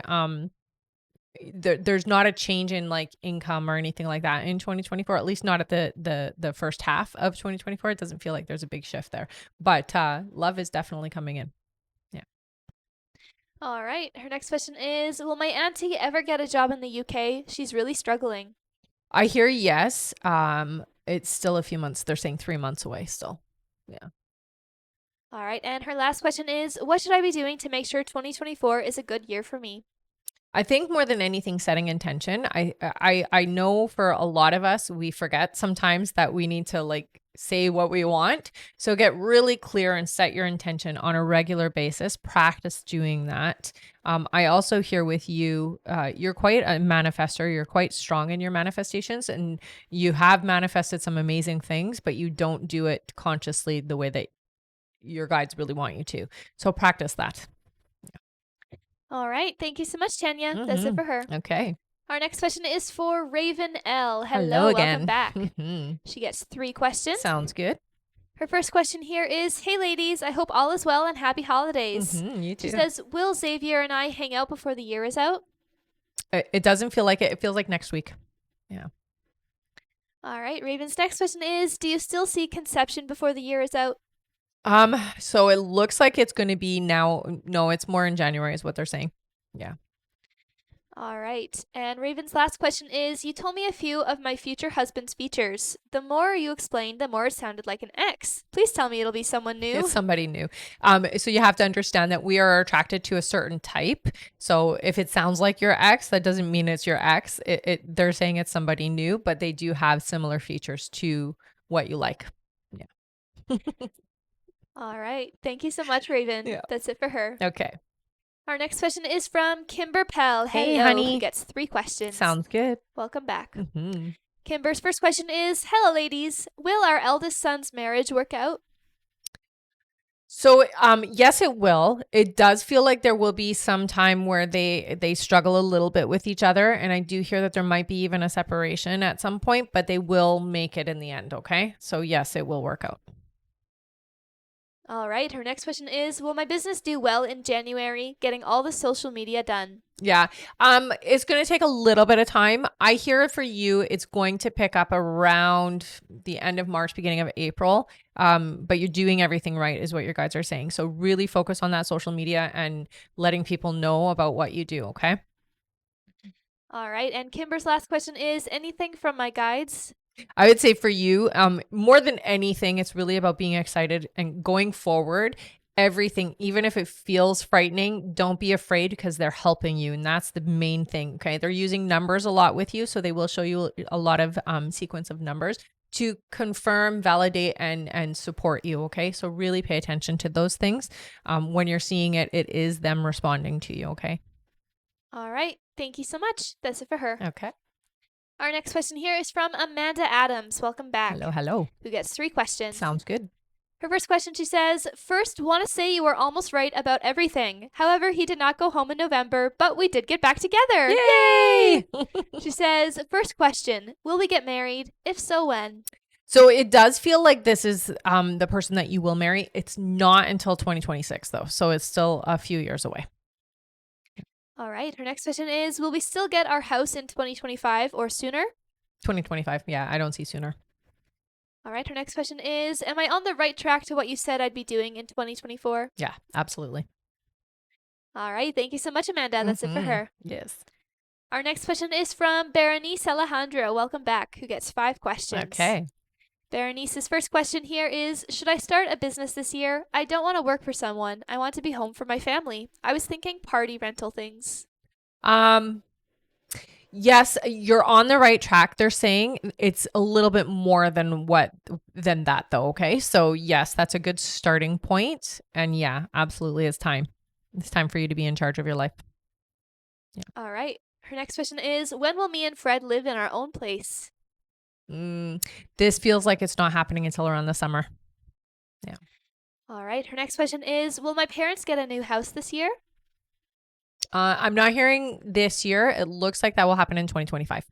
there's not a change in like income or anything like that in 2024, at least not at the first half of 2024. It doesn't feel like there's a big shift there, but love is definitely coming in. All right. Her next question is, will my auntie ever get a job in the UK? She's really struggling. I hear yes. It's still a few months. They're saying 3 months away still. All right. And her last question is, what should I be doing to make sure 2024 is a good year for me? I think more than anything, setting intention. I know for a lot of us, we forget sometimes that we need to like say what we want. So get really clear and set your intention on a regular basis. Practice doing that. I also hear with you, you're quite a manifester. You're quite strong in your manifestations, and you have manifested some amazing things, but you don't do it consciously the way that your guides really want you to. So practice that. All right. Thank you so much, Tanya. That's it for her. Okay. Our next question is for Raven L. Hello again. Welcome back. She gets 3 questions. Sounds good. Her first question here is, hey ladies, I hope all is well and happy holidays. You too. She says, will Xavier and I hang out before the year is out? It doesn't feel like it. It feels like next week. Yeah. All right. Raven's next question is, do you still see conception before the year is out? So it looks like it's going to be now. No, it's more in January is what they're saying. Yeah. All right. And Raven's last question is, you told me a few of my future husband's features. The more you explained, the more it sounded like an ex. Please tell me it'll be someone new. It's somebody new. So you have to understand that we are attracted to a certain type. So if it sounds like your ex, that doesn't mean it's your ex. They're saying it's somebody new, but they do have similar features to what you like. Yeah. All right. Thank you so much, Raven. Yeah. That's it for her. Okay. Our next question is from Kimber Pell. Hey, Hello, honey. who gets 3 questions. Sounds good. Welcome back. Mm-hmm. Kimber's first question is, hello, ladies. Will our eldest son's marriage work out? So, yes, it will. It does feel like there will be some time where they struggle a little bit with each other. And I do hear that there might be even a separation at some point, but they will make it in the end. Okay. So yes, it will work out. All right. Her next question is, will my business do well in January, getting all the social media done? Yeah. It's going to take a little bit of time. I hear for you, it's going to pick up around the end of March, beginning of April. But you're doing everything right is what your guides are saying. So really focus on that social media and letting people know about what you do. Okay. All right. And Kimber's last question is, anything from my guides? I would say for you, more than anything, it's really about being excited and going forward. Everything, even if it feels frightening, don't be afraid because they're helping you. And that's the main thing. Okay. They're using numbers a lot with you. So they will show you a lot of sequence of numbers to confirm, validate, and support you. Okay. So really pay attention to those things. When you're seeing it, it is them responding to you. Okay. All right. Thank you so much. That's it for her. Okay. Our next question here is from Amanda Adams. Welcome back. Hello, hello. Who gets 3 questions. Sounds good. Her first question, she says, first, want to say you were almost right about everything. However, he did not go home in November, but we did get back together. Yay! She says, first question, will we get married? If so, when? So it does feel like this is the person that you will marry. It's not until 2026 though. So it's still a few years away. All right. Her next question is, will we still get our house in 2025 or sooner? 2025. Yeah, I don't see sooner. All right. Her next question is, am I on the right track to what you said I'd be doing in 2024? Yeah, absolutely. All right. Thank you so much, Amanda. That's it for her. Yes. Our next question is from Berenice Alejandro. Welcome back. Who gets 5 questions. Okay. Berenice's first question here is, should I start a business this year? I don't want to work for someone. I want to be home for my family. I was thinking party rental things. Yes, you're on the right track. They're saying it's a little bit more than that though. Okay. So yes, that's a good starting point. And yeah, absolutely. It's time. It's time for you to be in charge of your life. Yeah. All right. Her next question is, when will me and Fred live in our own place? This feels like it's not happening until around the summer. Yeah. All right. Her next question is, will my parents get a new house this year? I'm not hearing this year. It looks like that will happen in 2025.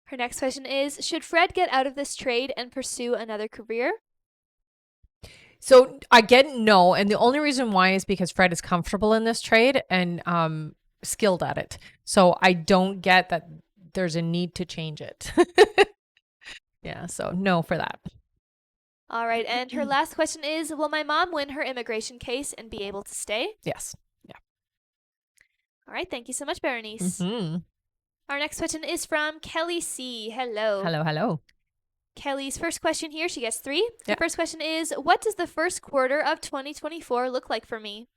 Her next question is, should Fred get out of this trade and pursue another career? So I get no. And the only reason why is because Fred is comfortable in this trade and skilled at it. So I don't get that there's a need to change it. Yeah. So no for that. All right. And her last question is, will my mom win her immigration case and be able to stay? Yes. Yeah. All right. Thank you so much, Berenice. Mm-hmm. Our next question is from Kelly C. Hello. Hello, hello. Kelly's first question here, she gets 3. Yep. The first question is, what does the first quarter of 2024 look like for me?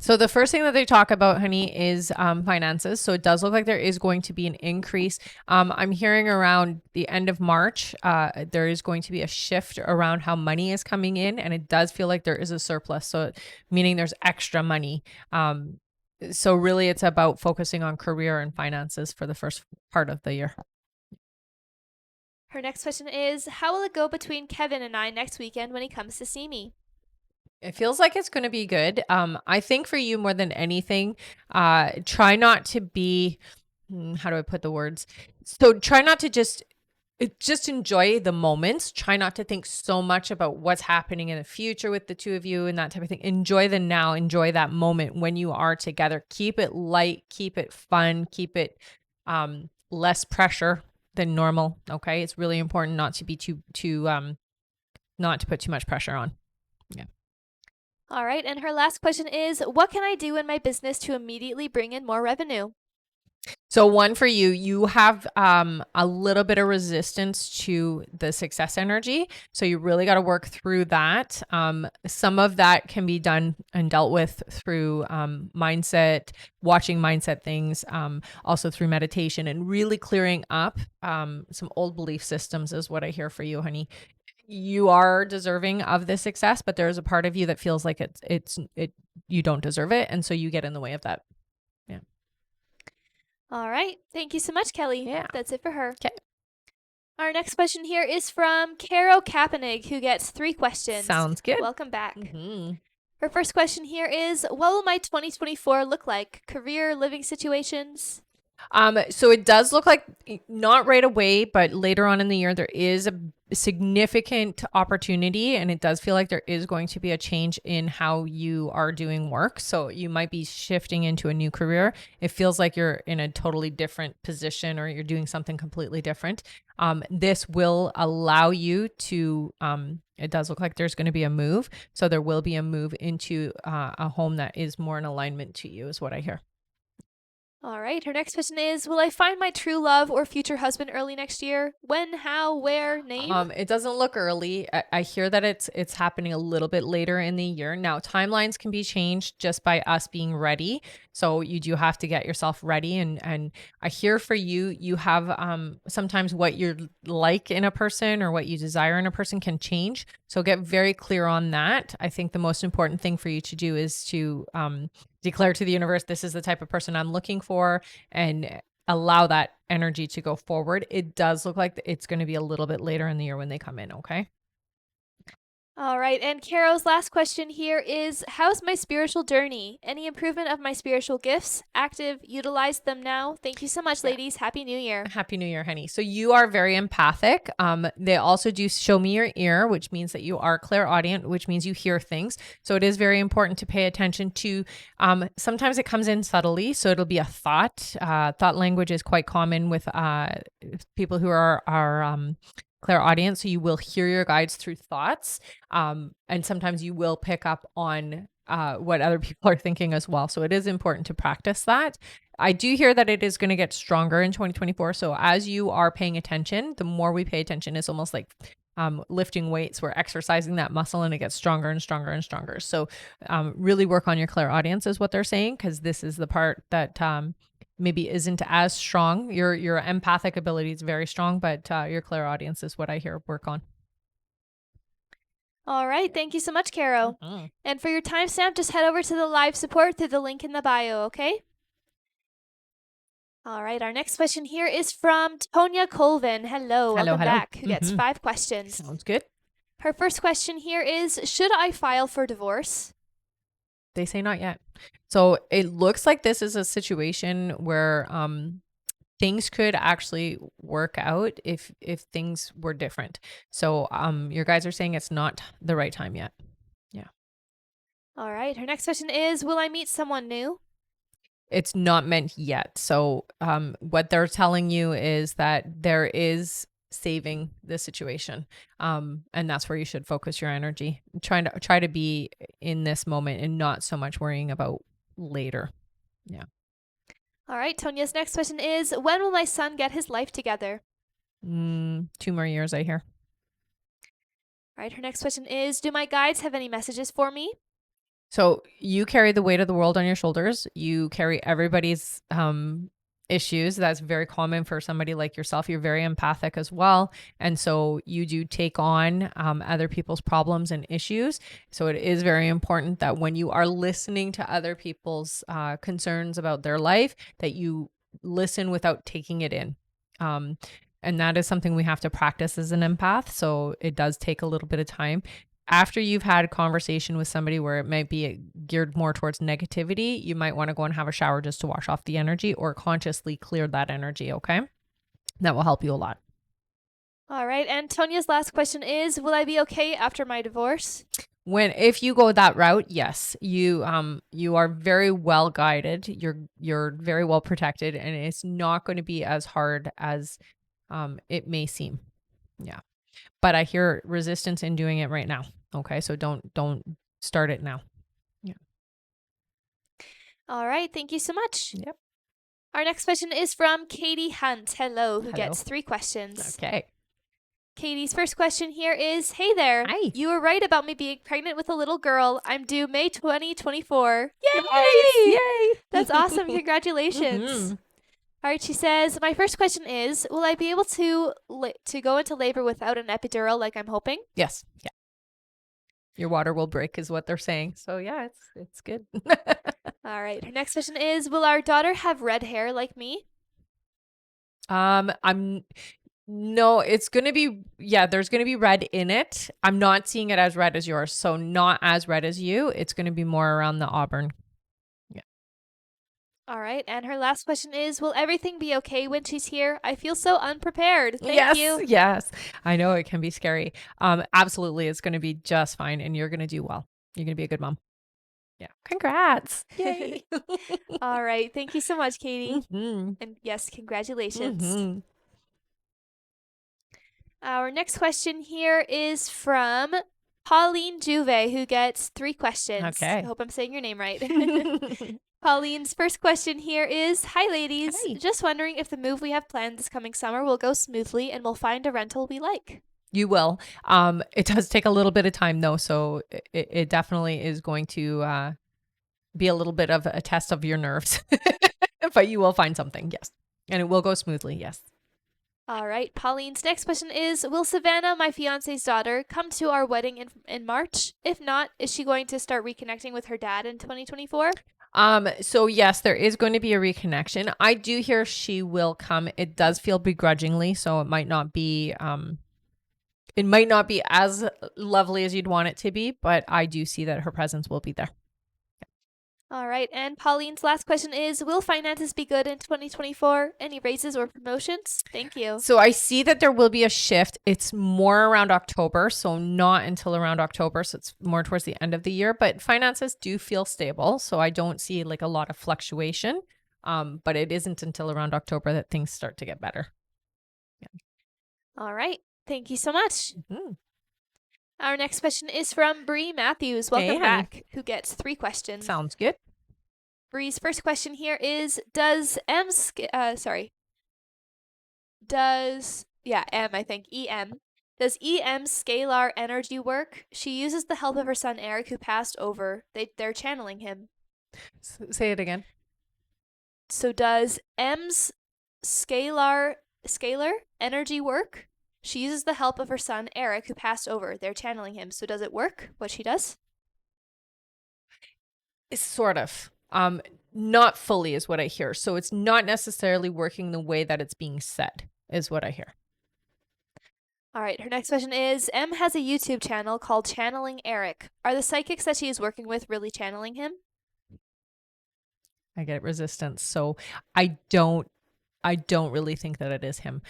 So the first thing that they talk about, honey, is finances. So it does look like there is going to be an increase. I'm hearing around the end of March, there is going to be a shift around how money is coming in, and it does feel like there is a surplus. So meaning there's extra money. So really it's about focusing on career and finances for the first part of the year. Her next question is, how will it go between Kevin and I next weekend when he comes to see me? It feels like it's going to be good. I think for you more than anything, try not to be, how do I put the words? So try not to just enjoy the moments. Try not to think so much about what's happening in the future with the two of you and that type of thing. Enjoy the now, enjoy that moment when you are together. Keep it light, keep it fun, keep it less pressure than normal. Okay. It's really important not to be not to put too much pressure on. Yeah. All right. And her last question is, what can I do in my business to immediately bring in more revenue? So one for you, you have a little bit of resistance to the success energy. So you really got to work through that. Some of that can be done and dealt with through mindset, watching mindset things, also through meditation and really clearing up some old belief systems is what I hear for you, honey. You are deserving of this success, but there's a part of you that feels like you don't deserve it. And so you get in the way of that. Yeah. All right. Thank you so much, Kelly. Yeah. That's it for her. Okay. Our next question here is from Caro Kapanig, who gets 3 questions. Sounds good. Welcome back. Mm-hmm. Her first question here is, what will my 2024 look like? Career, living situations? So it does look like not right away, but later on in the year, there is a significant opportunity, and it does feel like there is going to be a change in how you are doing work. So you might be shifting into a new career. It feels like you're in a totally different position or you're doing something completely different. This will allow you to, it does look like there's going to be a move. So there will be a move into a home that is more in alignment to you is what I hear. All right. Her next question is, will I find my true love or future husband early next year? When, how, where, name? It doesn't look early. I hear that it's happening a little bit later in the year. Now, timelines can be changed just by us being ready. So you do have to get yourself ready. And I hear for you, you have sometimes what you're like in a person or what you desire in a person can change. So get very clear on that. I think the most important thing for you to do is to declare to the universe, this is the type of person I'm looking for, and allow that energy to go forward. It does look like it's going to be a little bit later in the year when they come in. Okay. All right. And Caro's last question here is, how's my spiritual journey? Any improvement of my spiritual gifts? Active, utilize them now. Thank you so much, ladies. Happy New Year. Happy New Year, honey. So you are very empathic. They also do show me your ear, which means that you are clairaudient, which means you hear things. So it is very important to pay attention to, sometimes it comes in subtly. So it'll be a thought. Thought language is quite common with people who are clairaudient. So you will hear your guides through thoughts. And sometimes you will pick up on what other people are thinking as well. So it is important to practice that. I do hear that it is going to get stronger in 2024. So as you are paying attention, the more we pay attention, it's almost like lifting weights. We're exercising that muscle and it gets stronger and stronger and stronger. So really work on your clairaudience is what they're saying, because this is the part that maybe isn't as strong. Your empathic ability is very strong, but your clairaudience is what I hear work on. All right. Thank you so much, Caro. And for your timestamp, just head over to the live support through the link in the bio, okay? All right. Our next question here is from Tonya Colvin. Hello. Welcome back. Who gets 5 questions. Sounds good. Her first question here is, should I file for divorce? They say not yet. So it looks like this is a situation where things could actually work out if things were different. So your guys are saying it's not the right time yet. Yeah. All right. Her next question is, will I meet someone new? It's not meant yet. So what they're telling you is that there is saving the situation. And that's where you should focus your energy. Try to be in this moment and not so much worrying about later. Yeah. All right. Tonya's next question is, when will my son get his life together? 2 more years, I hear. All right. Her next question is, do my guides have any messages for me? So you carry the weight of the world on your shoulders. You carry everybody's issues. That's very common for somebody like yourself. You're very empathic as well. And so you do take on other people's problems and issues. So it is very important that when you are listening to other people's concerns about their life, that you listen without taking it in. And that is something we have to practice as an empath. So it does take a little bit of time. After you've had a conversation with somebody where it might be geared more towards negativity, you might want to go and have a shower just to wash off the energy or consciously clear that energy, okay? That will help you a lot. All right. And Tonya's last question is, will I be okay after my divorce? If you go that route, yes, you are very well guided. You're very well protected, and it's not going to be as hard as it may seem. Yeah. But I hear resistance in doing it right now. Okay, so don't start it now. Yeah. All right, thank you so much. Yep. Our next question is from Katie Hunt. Hello, who gets 3 questions. Okay. Katie's first question here is, hey there. Hi. You were right about me being pregnant with a little girl. I'm due May 2024. Yay! Nice. Yay! That's awesome. Congratulations. All right, she says, my first question is, will I be able to go into labor without an epidural like I'm hoping? Yes. Yeah. Your water will break is what they're saying. So yeah, it's good. All right. Her next question is, will our daughter have red hair like me? No, it's going to be, there's going to be red in it. I'm not seeing it as red as yours. So not as red as you. It's going to be more around the auburn. All right. And her last question is, will everything be okay when she's here? I feel so unprepared. Thank you. Yes. I know it can be scary. Absolutely. It's going to be just fine. And you're going to do well. You're going to be a good mom. Yeah. Congrats. Yay. All right. Thank you so much, Katie. And yes, congratulations. Our next question here is from Pauline Juve, who gets 3 questions. Okay. I hope I'm saying your name right. Pauline's first question here is, hi ladies. Hi. Just wondering if the move we have planned this coming summer will go smoothly and we'll find a rental we like. You will. It does take a little bit of time though, so it definitely is going to be a little bit of a test of your nerves. But you will find something, yes. And it will go smoothly, yes. All right. Pauline's next question is, will Savannah, my fiance's daughter, come to our wedding in March? If not, is she going to start reconnecting with her dad in 2024? So yes, there is going to be a reconnection. I do hear she will come. It does feel begrudgingly, so it might not be as lovely as you'd want it to be, but I do see that her presence will be there. All right. And Pauline's last question is, will finances be good in 2024? Any raises or promotions? Thank you. So I see that there will be a shift. It's more around October, so not until around October. So it's more towards the end of the year, but finances do feel stable. So I don't see like a lot of fluctuation. But it isn't until around October that things start to get better. All right. Thank you so much. Mhm. Our next question is from Bree Matthews. Welcome Hey, honey. back. Who gets 3 questions. Sounds good. Bree's first question here is, does M, I think, EM. Does EM scalar energy work? She uses the help of her son Eric, who passed over. They're channeling him. Say it again. So does M's scalar energy work? She uses the help of her son Eric, who passed over. They're channeling him. So does it work, what she does? It's sort of. Not fully is what I hear. So it's not necessarily working the way that it's being said, is what I hear. All right, her next question is, M has a YouTube channel called Channeling Eric. Are the psychics that she is working with really channeling him? I get resistance. So I don't really think that it is him.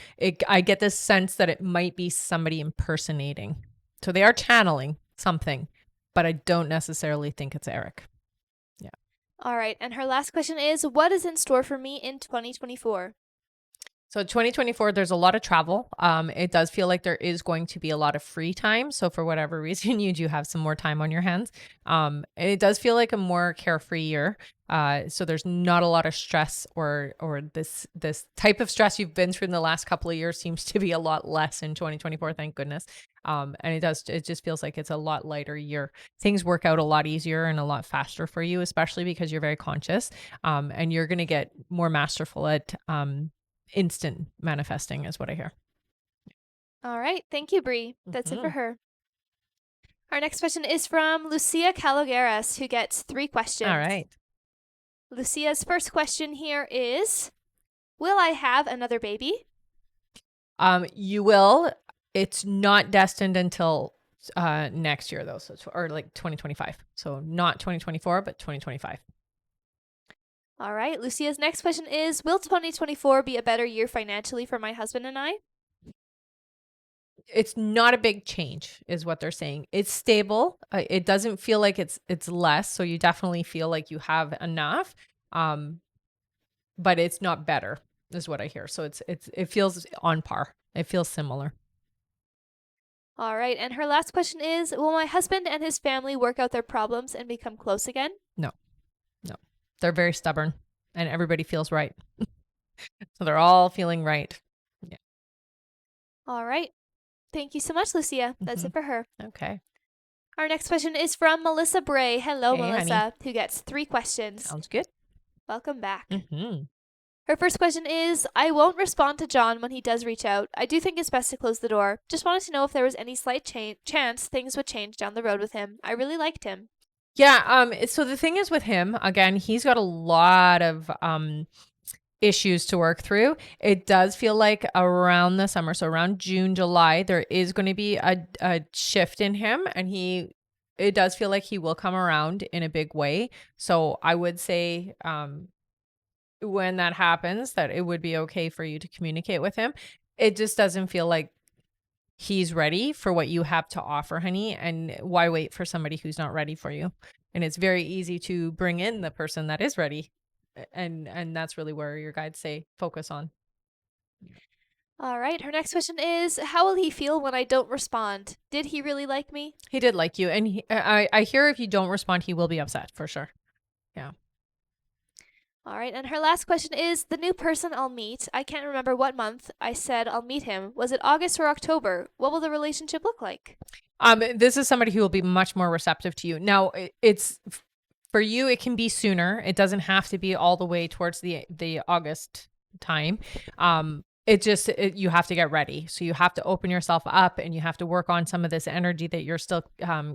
I get this sense that it might be somebody impersonating. So they are channeling something, but I don't necessarily think it's Eric. Yeah. All right, and her last question is, what is in store for me in 2024? So 2024, there's a lot of travel. It does feel like there is going to be a lot of free time. So for whatever reason, you do have some more time on your hands. And it does feel like a more carefree year. So there's not a lot of stress or this type of stress you've been through in the last couple of years seems to be a lot less in 2024. Thank goodness. And it just feels like it's a lot lighter year. Things work out a lot easier and a lot faster for you, especially because you're very conscious. And you're going to get more masterful at, instant manifesting is what I hear. All right. Thank you, Bree. That's it for Mhm. her. Our next question is from Lucia Calogueras, who gets 3 questions. All right. Lucia's first question here is, will I have another baby? You will. It's not destined until next year though, so or like 2025. So not 2024, but 2025. All right. Lucia's next question is, will 2024 be a better year financially for my husband and I? It's not a big change is what they're saying. It's stable. It doesn't feel like it's less, so you definitely feel like you have enough. But it's not better is what I hear. So it feels on par. It feels similar. All right. And her last question is, will my husband and his family work out their problems and become close again? No. They're very stubborn and everybody feels right. So they're all feeling right. Yeah. All right. Thank you so much, Lucia. That's it for her. Okay. Our next question is from Melissa Bray. Hello, Hey, Melissa, honey. who gets 3 questions. Sounds good. Welcome back. Mm-hmm. Her first question is, I won't respond to John when he does reach out. I do think it's best to close the door. Just wanted to know if there was any slight chance things would change down the road with him. I really liked him. Yeah. So the thing is with him, again, he's got a lot of issues to work through. It does feel like around the summer, so around June, July, there is going to be a shift in him, and it does feel like he will come around in a big way. So I would say when that happens, that it would be okay for you to communicate with him. It just doesn't feel like he's ready for what you have to offer, honey. And why wait for somebody who's not ready for you? And it's very easy to bring in the person that is ready. And that's really where your guides say focus on. All right. Her next question is, how will he feel when I don't respond? Did he really like me? He did like you. And I hear if you don't respond, he will be upset for sure. Yeah. All right. And her last question is, the new person I'll meet, I can't remember what month I said I'll meet him. Was it August or October? What will the relationship look like? This is somebody who will be much more receptive to you. Now, it's for you, it can be sooner. It doesn't have to be all the way towards the August time. You have to get ready. So you have to open yourself up and you have to work on some of this energy that you're still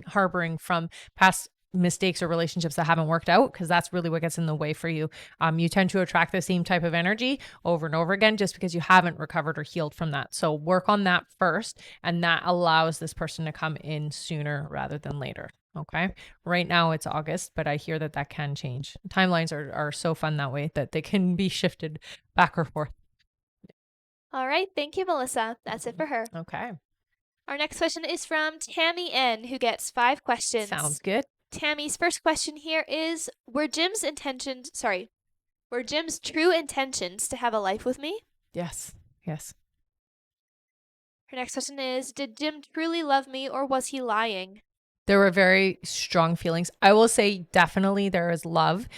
harboring from past mistakes or relationships that haven't worked out, because that's really what gets in the way for you. You tend to attract the same type of energy over and over again just because you haven't recovered or healed from that. So work on that first, and that allows this person to come in sooner rather than later. Okay. Right now it's August, but I hear that that can change. Timelines are so fun that way that they can be shifted back or forth. All right. Thank you, Melissa. That's it for her. Okay. Our next question is from Tammy N, who gets 5 questions. Sounds good. Tammy's first question here is, were Jim's true intentions to have a life with me? Yes. Yes. Her next question is, did Jim truly love me or was he lying? There were very strong feelings. I will say definitely there is love.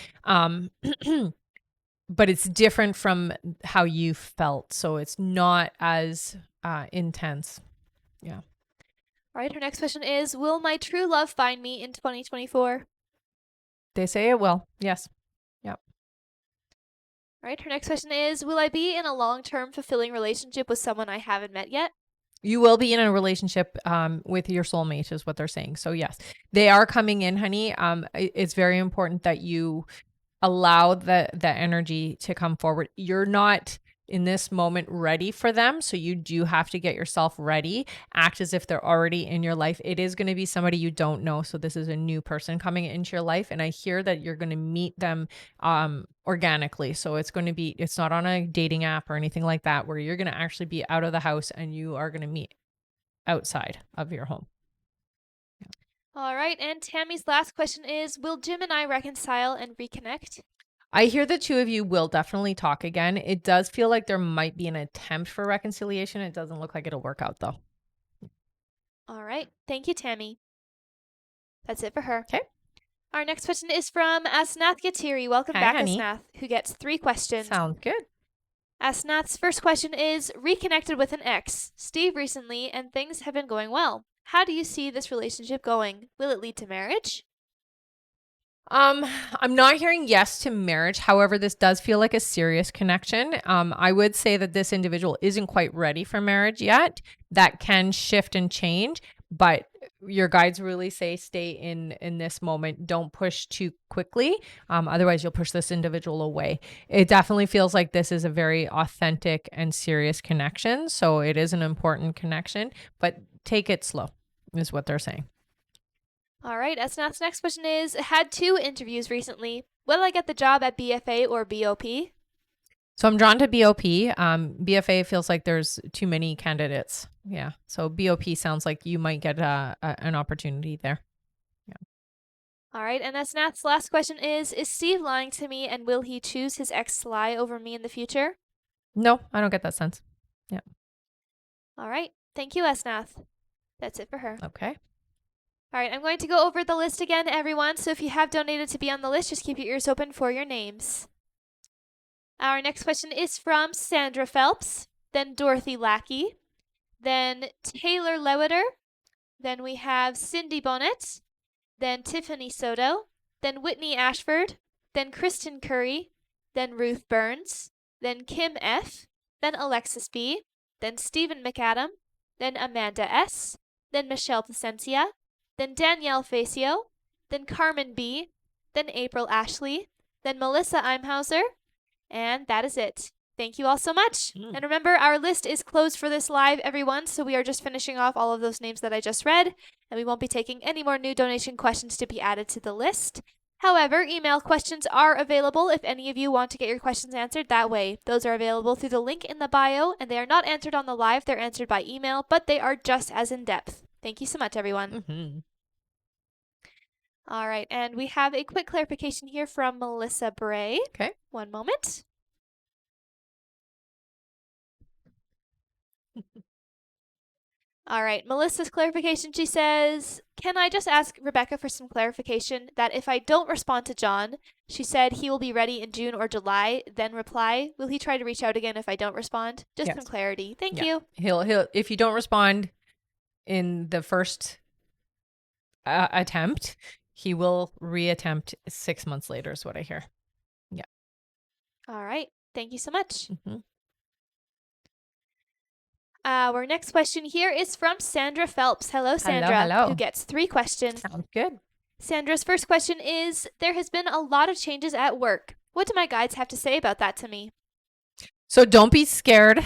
But it's different from how you felt. So it's not as intense. Yeah. All right. Her next question is, will my true love find me in 2024? They say it will. Yes. Yep. All right. Her next question is, will I be in a long-term fulfilling relationship with someone I haven't met yet? You will be in a relationship with your soulmate is what they're saying. So yes, they are coming in, honey. It's very important that you allow the energy to come forward. You're not in this moment ready for them, so you do have to get yourself ready. Act as if they're already in your life. It is going to be somebody you don't know, so this is a new person coming into your life, and I hear that you're going to meet them organically. So it's not on a dating app or anything like that, where you're going to actually be out of the house and you are going to meet outside of your home. All right, and Tammy's last question is, will Jim and I reconcile and reconnect? I hear the two of you will definitely talk again. It does feel like there might be an attempt for reconciliation. It doesn't look like it'll work out, though. All right. Thank you, Tammy. That's it for her. Okay. Our next question is from Asnath Yatiri. Welcome Hi, back, honey. Asnath, who gets 3 questions. Sounds good. Asnath's first question is, reconnected with an ex, Steve, recently, and things have been going well. How do you see this relationship going? Will it lead to marriage? I'm not hearing yes to marriage. However, this does feel like a serious connection. I would say that this individual isn't quite ready for marriage yet. That can shift and change, but your guides really say stay in this moment. Don't push too quickly. Otherwise you'll push this individual away. It definitely feels like this is a very authentic and serious connection. So it is an important connection, but take it slow is what they're saying. All right, Asnath's next question is, had 2 interviews recently. Will I get the job at BFA or BOP? So I'm drawn to BOP. BFA feels like there's too many candidates. Yeah. So BOP sounds like you might get an opportunity there. Yeah. All right, and Asnath's last question is Steve lying to me and will he choose his ex to lie over me in the future? No, I don't get that sense. Yeah. All right. Thank you, Asnath. That's it for her. Okay. All right, I'm going to go over the list again, everyone. So if you have donated to be on the list, just keep your ears open for your names. Our next question is from Sandra Phelps, then Dorothy Lackey, then Taylor Lewiter, then we have Cindy Bonnet, then Tiffany Soto, then Whitney Ashford, then Kristen Curry, then Ruth Burns, then Kim F., then Alexis B., then Stephen McAdam, then Amanda S., then Michelle Placencia, then Danielle Facio, then Carmen B., then April Ashley, then Melissa Imhauser, and that is it. Thank you all so much. And remember, our list is closed for this live, everyone, so we are just finishing off all of those names that I just read, and we won't be taking any more new donation questions to be added to the list. However, email questions are available if any of you want to get your questions answered that way. Those are available through the link in the bio, and they are not answered on the live. They're answered by email, but they are just as in-depth. Thank you so much, everyone. Mm-hmm. All right, and we have a quick clarification here from Melissa Bray. Okay. One moment. All right, Melissa's clarification, she says, can I just ask Rebecca for some clarification that if I don't respond to John, she said he will be ready in June or July, then reply. Will he try to reach out again if I don't respond? Just some clarity. Thank you. He'll if you don't respond in the first attempt, he will reattempt 6 months later is what I hear. Yeah. All right. Thank you so much. Mm-hmm. Our next question here is from Sandra Phelps. Hello, Sandra. Hello. Who gets 3 questions. Sounds good. Sandra's first question is, there has been a lot of changes at work. What do my guides have to say about that to me? So don't be scared.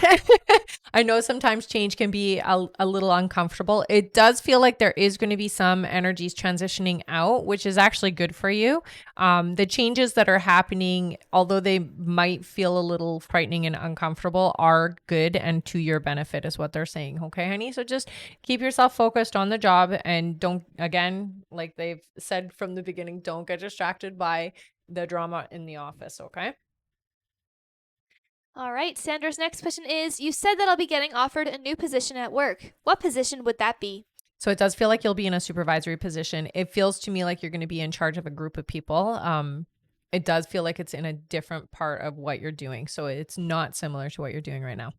I know sometimes change can be a little uncomfortable. It does feel like there is going to be some energies transitioning out, which is actually good for you. The changes that are happening, although they might feel a little frightening and uncomfortable, are good and to your benefit is what they're saying. Okay, honey? So just keep yourself focused on the job and don't, again, like they've said from the beginning, don't get distracted by the drama in the office. Okay. All right, Sandra's next question is, you said that I'll be getting offered a new position at work. What position would that be? So it does feel like you'll be in a supervisory position. It feels to me like you're going to be in charge of a group of people. It does feel like it's in a different part of what you're doing. So it's not similar to what you're doing right now.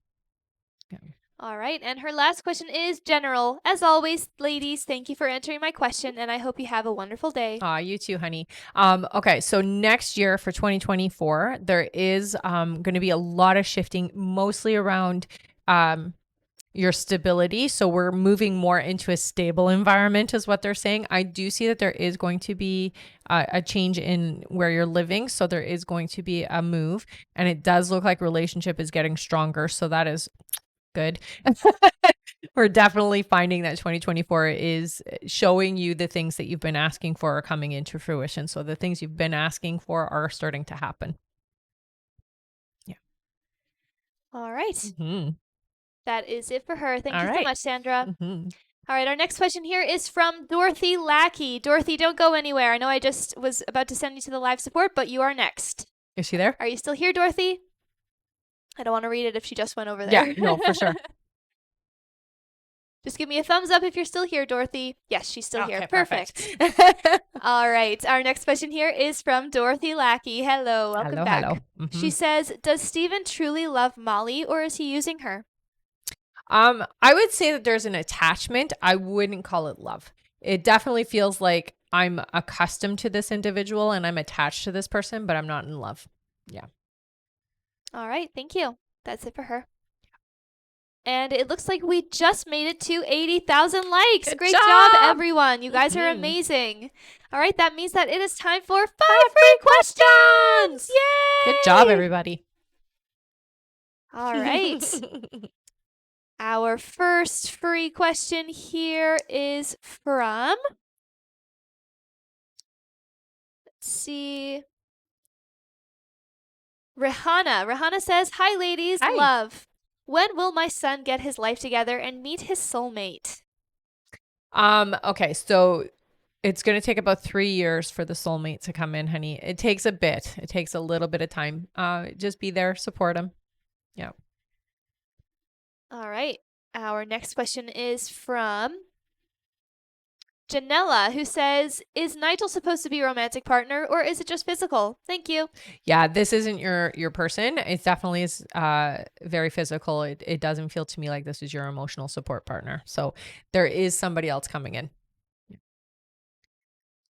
Yeah. All right, and her last question is general. As always, ladies, thank you for answering my question, and I hope you have a wonderful day. You too, honey. Okay, so next year for 2024, there is going to be a lot of shifting, mostly around your stability. So we're moving more into a stable environment is what they're saying. I do see that there is going to be a change in where you're living. So there is going to be a move, and it does look like relationship is getting stronger. So that is good. We're definitely finding that 2024 is showing you the things that you've been asking for are coming into fruition. So the things you've been asking for are starting to happen. Yeah. All right. Mm-hmm. That is it for her. Thank All you so right. much, Sandra. Mm-hmm. All right, our next question here is from Dorothy Lackey. Dorothy, don't go anywhere. I know I just was about to send you to the live support, but you are next. Is she there? Are you still here, Dorothy? I don't want to read it if she just went over there. Yeah, no, for sure. Just give me a thumbs up if you're still here, Dorothy. Yes, she's still here. Perfect. All right. Our next question here is from Dorothy Lackey. Hello. Welcome back. Hello. Mm-hmm. She says, does Steven truly love Molly, or is he using her? I would say that there's an attachment. I wouldn't call it love. It definitely feels like I'm accustomed to this individual and I'm attached to this person, but I'm not in love. Yeah. All right. Thank you. That's it for her. And it looks like we just made it to 80,000 likes. Good Great job, everyone. You guys are Mhm. amazing. All right, that means that it is time for 5 free questions. Yay! Good job, everybody. All right. Our first free question here is from, let's see, Rihanna. Rihanna says, hi, ladies. Hi. Love. When will my son get his life together and meet his soulmate? Okay, so it's going to take about 3 years for the soulmate to come in, honey. It takes a bit. It takes a little bit of time. Just be there, support him. Yeah. All right. Our next question is from Janella, who says, is Nigel supposed to be a romantic partner, or is it just physical? Thank you. Yeah, this isn't your person. It definitely is very physical. It doesn't feel to me like this is your emotional support partner. So there is somebody else coming in.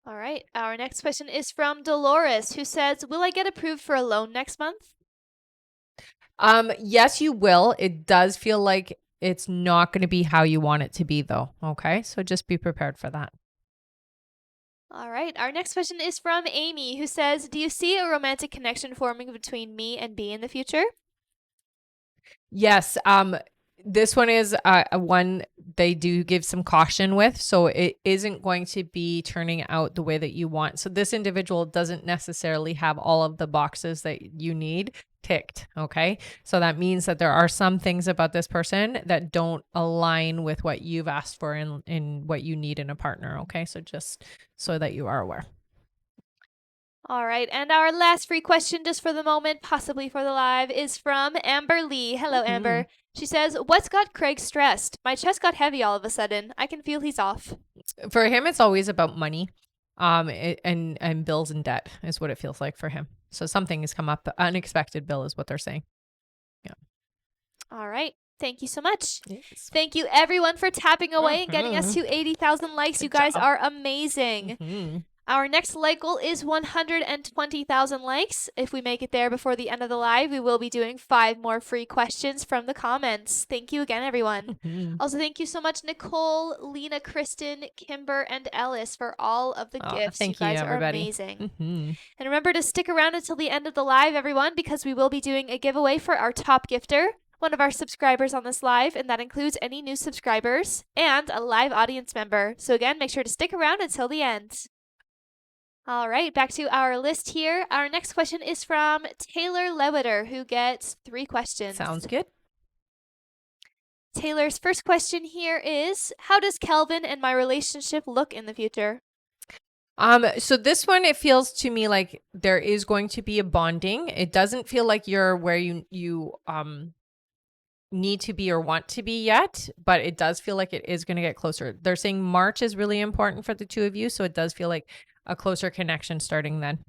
All right. Our next question is from Dolores, who says, will I get approved for a loan next month? Yes, you will. It does feel like it's not going to be how you want it to be, though. Okay, so just be prepared for that. All right. Our next question is from Amy, who says, do you see a romantic connection forming between me and B in the future? Yes. This one is one they do give some caution with, so it isn't going to be turning out the way that you want. So this individual doesn't necessarily have all of the boxes that you need ticked. Okay. So that means that there are some things about this person that don't align with what you've asked for in what you need in a partner. Okay. So just so that you are aware. All right. And our last free question, just for the moment, possibly for the live, is from Amber Lee. Hello, Amber. She says, what's got Craig stressed? My chest got heavy all of a sudden. I can feel he's off. For him, it's always about money. And bills and debt is what it feels like for him. So something has come up. Unexpected bill is what they're saying. Yeah. All right. Thank you so much. Yes. Thank you, everyone, for tapping away and getting us to 80,000 likes. Good You guys job. are amazing. Our next like goal is 120,000 likes. If we make it there before the end of the live, we will be doing 5 more free questions from the comments. Thank you again, everyone. Also, thank you so much, Nicole, Lena, Kristen, Kimber, and Ellis for all of the gifts. Thank you guys everybody. are amazing. And remember to stick around until the end of the live, everyone, because we will be doing a giveaway for our top gifter, one of our subscribers on this live, and that includes any new subscribers and a live audience member. So again, make sure to stick around until the end. All right, back to our list here. Our next question is from Taylor Lewiter, who gets 3 questions. Sounds good. Taylor's first question here is, how does Kelvin and my relationship look in the future? So this one, it feels to me like there is going to be a bonding. It doesn't feel like you're where you need to be or want to be yet, but it does feel like it is going to get closer. They're saying March is really important for the two of you, so it does feel like a closer connection starting then.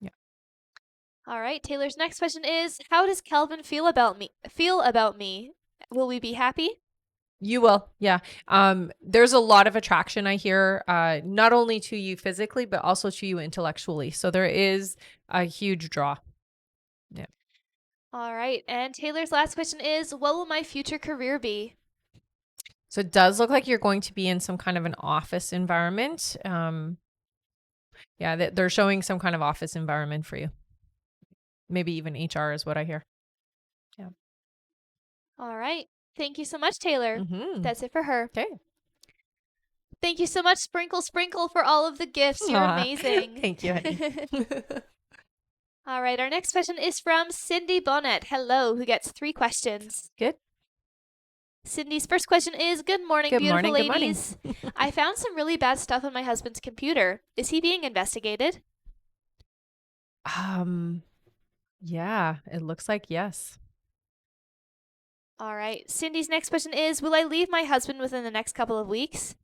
Yeah. All right, Taylor's next question is, how does Kelvin feel about me? Will we be happy? You will. Yeah. There's a lot of attraction I hear, not only to you physically, but also to you intellectually. So there is a huge draw. Yeah. All right. And Taylor's last question is, what will my future career be? So it does look like you're going to be in some kind of an office environment. Yeah, they're showing some kind of office environment for you. Maybe even HR is what I hear. Yeah. All right. Thank you so much, Taylor. That's it for her. Okay. Thank you so much, Sprinkle Sprinkle, for all of the gifts. You're amazing. Thank you, honey. All right. Our next question is from Cindy Bonnet. Hello, who gets 3 questions. Good. Cindy's first question is, good morning, beautiful ladies. Good morning. I found some really bad stuff on my husband's computer. Is he being investigated? Yeah, it looks like yes. All right. Cindy's next question is, will I leave my husband within the next couple of weeks?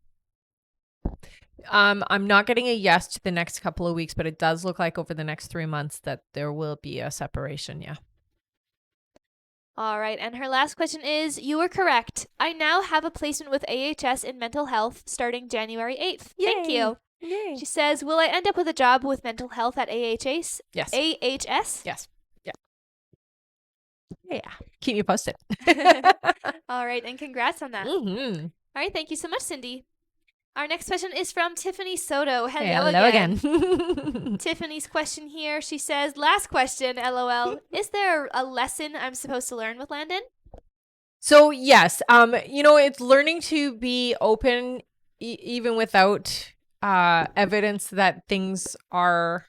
I'm not getting a yes to the next couple of weeks, but it does look like over the next 3 months that there will be a separation. Yeah. All right. And her last question is, you were correct. I now have a placement with AHS in mental health starting January 8th. Yay. Thank you. Yay. She says, will I end up with a job with mental health at AHS? Yes. AHS? Yes. Yeah. Yeah. Keep me posted. All right. And congrats on that. All right. Thank you so much, Cindy. Our next question is from Tiffany Soto. Hello again. Tiffany's question here. She says, last question, LOL. Is there a lesson I'm supposed to learn with Landon? So yes, it's learning to be open even without evidence that things are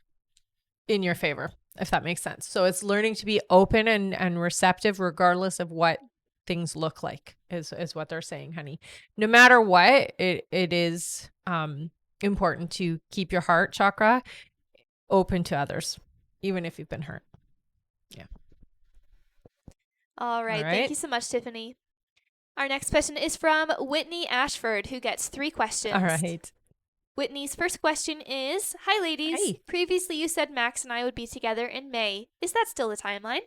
in your favor, if that makes sense. So it's learning to be open and receptive regardless of what things look like is what they're saying, honey. No matter what, it is important to keep your heart chakra open to others, even if you've been hurt. Yeah. All right. Thank you so much, Tiffany. Our next question is from Whitney Ashford, who gets 3 questions. All right. Whitney's first question is, hi, ladies. Hey. Previously, you said Max and I would be together in May. Is that still the timeline?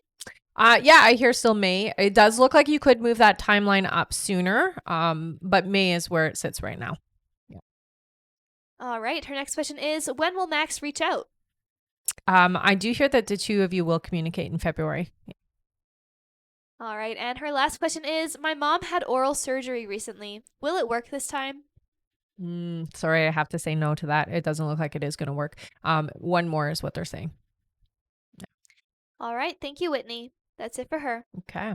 Yeah, I hear still May. It does look like you could move that timeline up sooner, but May is where it sits right now. Yeah. All right. Her next question is, when will Max reach out? I do hear that the two of you will communicate in February. Yeah. All right. And her last question is, my mom had oral surgery recently. Will it work this time? Sorry, I have to say no to that. It doesn't look like it is going to work. 1 more is what they're saying. Yeah. All right. Thank you, Whitney. That's it for her. Okay.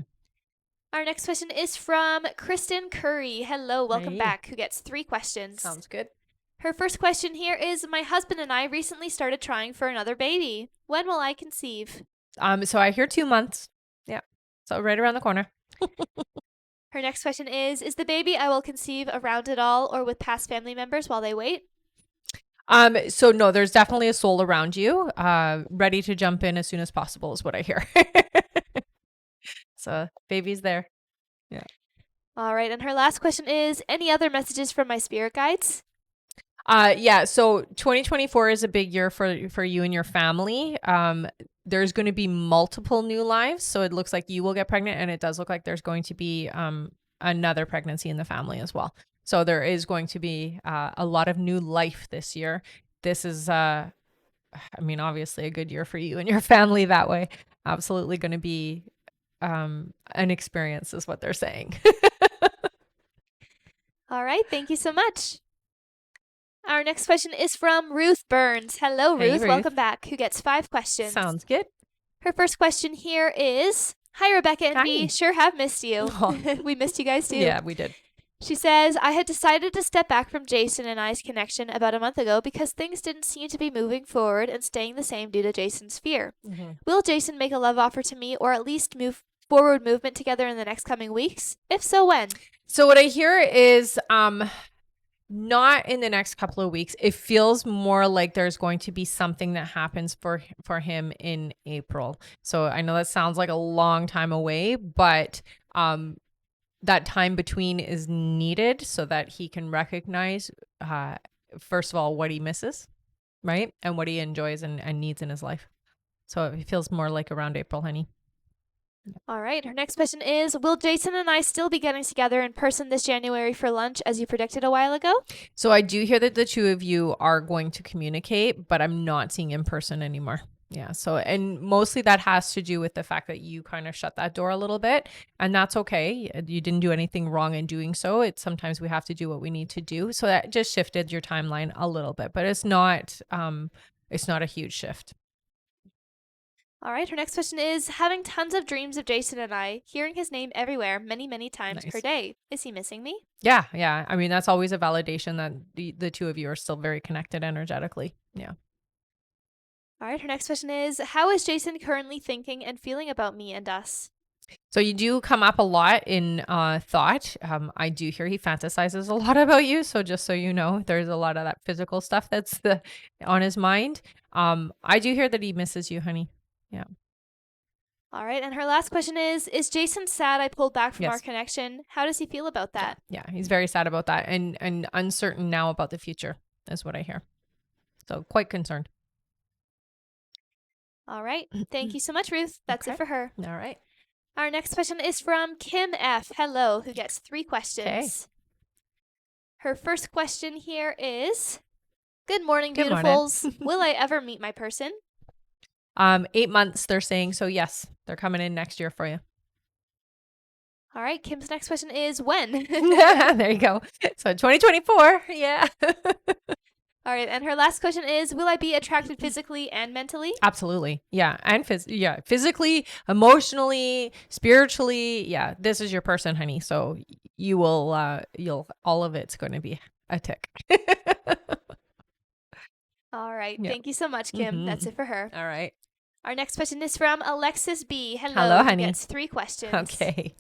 Our next question is from Kristen Curry. Hello, welcome back, who gets 3 questions. Sounds good. Her first question here is, my husband and I recently started trying for another baby. When will I conceive? So I hear 2 months. Yeah. So right around the corner. Her next question is the baby I will conceive around it all or with past family members while they wait? So no, there's definitely a soul around you, ready to jump in as soon as possible is what I hear. So baby's there. Yeah. All right. And her last question is, any other messages from my spirit guides? Yeah. So 2024 is a big year for you and your family. There's going to be multiple new lives. So it looks like you will get pregnant, and it does look like there's going to be another pregnancy in the family as well. So there is going to be a lot of new life this year. this is, I mean, obviously a good year for you and your family that way. Absolutely going to be an experience is what they're saying. All right. Thank you so much. Our next question is from Ruth Burns. Hello, Hey, Ruth. Ruth. Welcome back. Who gets 5 questions? Sounds good. Her first question here is, hi, Rebecca and Hi. Bea. Sure have missed you. Oh. We missed you guys too. Yeah, we did. She says, I had decided to step back from Jason and I's connection about a month ago because things didn't seem to be moving forward and staying the same due to Jason's fear. Mm-hmm. Will Jason make a love offer to me or at least move forward movement together in the next coming weeks? If so, when? So what I hear is not in the next couple of weeks. It feels more like there's going to be something that happens for him in April. So I know that sounds like a long time away, but that time between is needed so that he can recognize, first of all, what he misses, right? And what he enjoys and needs in his life. So it feels more like around April, honey. All right. Her next question is, will Jason and I still be getting together in person this January for lunch as you predicted a while ago? So I do hear that the two of you are going to communicate, but I'm not seeing in person anymore. Yeah. So, and mostly that has to do with the fact that you kind of shut that door a little bit, and that's okay. You didn't do anything wrong in doing so. It's sometimes we have to do what we need to do. So that just shifted your timeline a little bit, but it's not a huge shift. All right. Her next question is, having tons of dreams of Jason and I, hearing his name everywhere many, many times Nice. per day. Is he missing me? Yeah. Yeah. I mean, that's always a validation that the two of you are still very connected energetically. Yeah. All right. Her next question is, how is Jason currently thinking and feeling about me and us? So you do come up a lot in thought. I do hear he fantasizes a lot about you. So just so you know, there's a lot of that physical stuff that's on his mind. I do hear that he misses you, honey. Yeah. All right. And her last question is Jason sad I pulled back from Yes. our connection? How does he feel about that? Yeah, he's very sad about that and uncertain now about the future is what I hear. So quite concerned. All right. Thank you so much, Ruth. That's Okay. it for her. All right. Our next question is from Kim F. Hello, who gets 3 questions. Her first question here is, good morning, Good morning. beautifuls. Will I ever meet my person? 8 months they're saying. So yes, they're coming in next year for you. All right. Kim's next question is when? There you go. So 2024. Yeah. All right. And her last question is, will I be attracted physically and mentally? Absolutely. Yeah. And physically, emotionally, spiritually. Yeah. This is your person, honey. So you will, all of it's going to be a tick. All right. Yep. Thank you so much, Kim. Mhm. That's it for her. All right. Our next question is from Alexis B. Hello, Hello, who honey. gets 3 questions. Okay.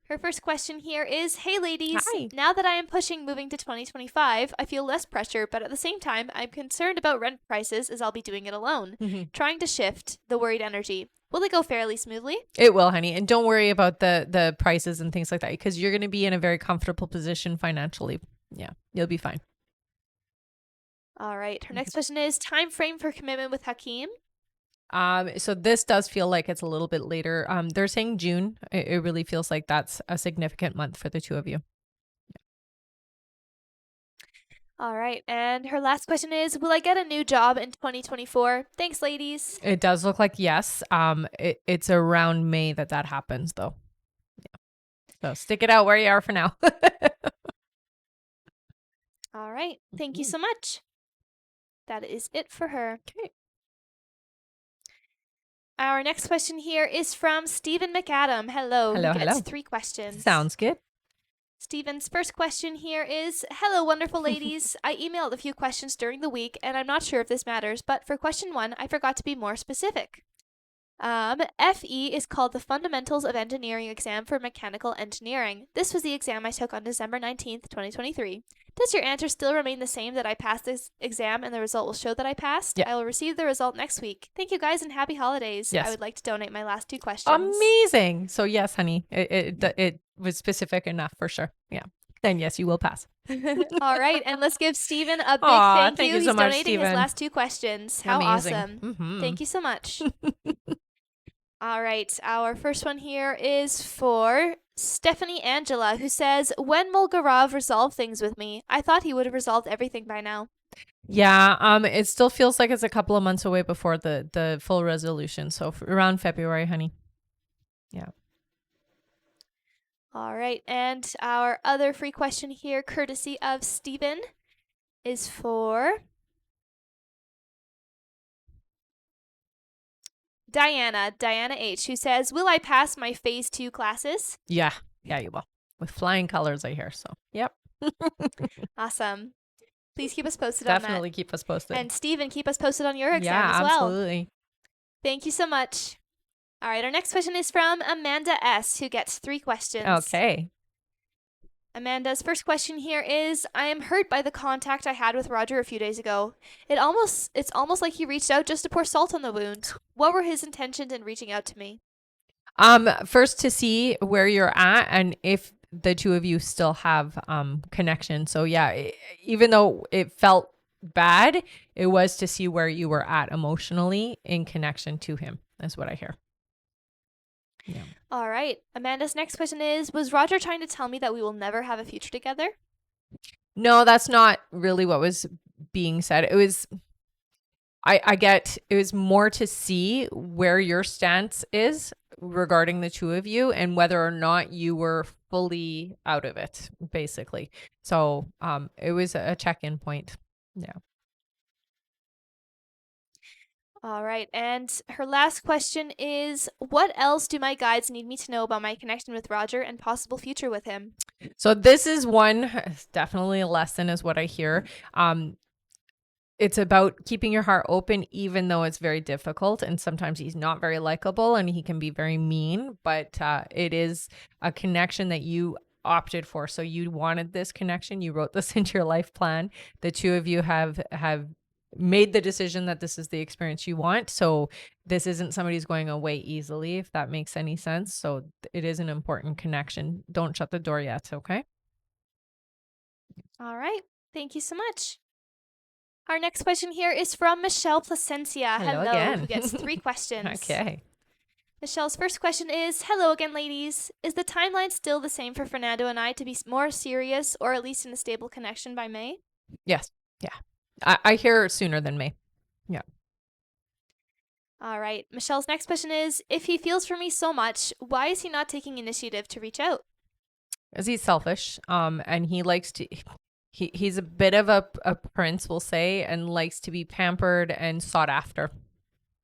Her first question here is, hey ladies, Hi. now that I am pushing moving to 2025, I feel less pressure, but at the same time, I'm concerned about rent prices as I'll be doing it alone. Mhm. Trying to shift the worried energy. Will it go fairly smoothly? It will, honey. And don't worry about the prices and things like that because you're going to be in a very comfortable position financially. Yeah. You'll be fine. All right. Her next question is, time frame for commitment with Hakeem? So this does feel like it's a little bit later. They're saying June. It really feels like that's a significant month for the two of you. All right. And her last question is, will I get a new job in 2024? Thanks, ladies. It does look like yes. It's around May that happens though. Yeah. So stick it out where you are for now. All right. Thank you so much. That is it for her. Okay. Our next question here is from Stephen McAdam. Hello. Hello, Who gets hello. 3 questions. Sounds good. Stephen's first question here is, hello, wonderful ladies. I emailed a few questions during the week, and I'm not sure if this matters, but for question 1, I forgot to be more specific. FE is called the Fundamentals of Engineering exam for mechanical engineering. This was the exam I took on December 19th, 2023. Does your answer still remain the same, that I passed this exam and the result will show that I passed? Yeah. I will receive the result next week. Thank you guys and happy holidays. Yes. I would like to donate my last 2 questions. Amazing. So yes, honey, it was specific enough for sure. Yeah. Then yes, you will pass. All right, and let's give Stephen a big Aw, thank you. thank you so He's much, donating his Stephen. last 2 questions. How Amazing. awesome. Mhm. Thank you so much. All right. Our first one here is for Stephanie Angela, who says, "When will Gaurav resolve things with me? I thought he would have resolved everything by now." Yeah, it still feels like it's a couple of months away before the full resolution. So around February, honey. Yeah. All right. And our other free question here, courtesy of Stephen, is for Diana H, who says, "Will I pass my phase 2 classes?" Yeah, you will. With flying colors, I hear. So, yep. Awesome. Please keep us posted on that. Definitely keep us posted. And Stephen, keep us posted on your exam as well. Absolutely. Thank you so much. All right, our next question is from Amanda S, who gets 3 questions. Okay. Amanda's first question here is, "I am hurt by the contact I had with Roger a few days ago. It's almost like he reached out just to pour salt on the wound. What were his intentions in reaching out to me?" First to see where you're at and if the two of you still have connection. So yeah, even though it felt bad, it was to see where you were at emotionally in connection to him. That's what I hear. Yeah. All right. Amanda's next question is, "Was Roger trying to tell me that we will never have a future together?" No, that's not really what was being said. It was it was more to see where your stance is regarding the two of you and whether or not you were fully out of it, basically. So it was a check-in point. Yeah. All right. And her last question is, "What else do my guides need me to know about my connection with Roger and possible future with him?" So this is one, definitely a lesson is what I hear. It's about keeping your heart open, even though it's very difficult. And sometimes he's not very likable and he can be very mean, but it is a connection that you opted for. So you wanted this connection. You wrote this into your life plan. The two of you have made the decision that this is the experience you want. So this isn't somebody who's going away easily, if that makes any sense. So it is an important connection. Don't shut the door yet. Okay. All right. Thank you so much. Our next question here is from Michelle Placencia. Hello Hello, again. who gets 3 questions. Okay. Michelle's first question is, "Hello again, ladies. Is the timeline still the same for Fernando and I to be more serious or at least in a stable connection by May?" Yes. Yeah. I hear sooner than May. Yeah. All right. Michelle's next question is, "If he feels for me so much, why is he not taking initiative to reach out?" Because he's selfish. And he likes to he's a bit of a prince, we'll say, and likes to be pampered and sought after.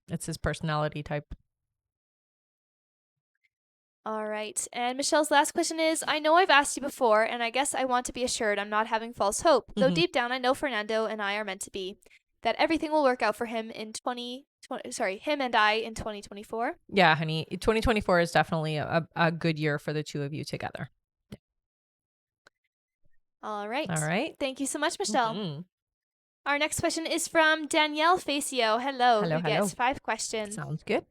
It's his personality type. All right. And Michelle's last question is, "I know I've asked you before, and I guess I want to be assured I'm not having false hope, though deep down I know Fernando and I are meant to be, that everything will work out for him in him and I in 2024. Yeah, honey. 2024 is definitely a good year for the two of you together. All right. All right. Thank you so much, Michelle. Mm-hmm. Our next question is from Danielle Facio. Hello, Hello, who gets 5 questions. Sounds good.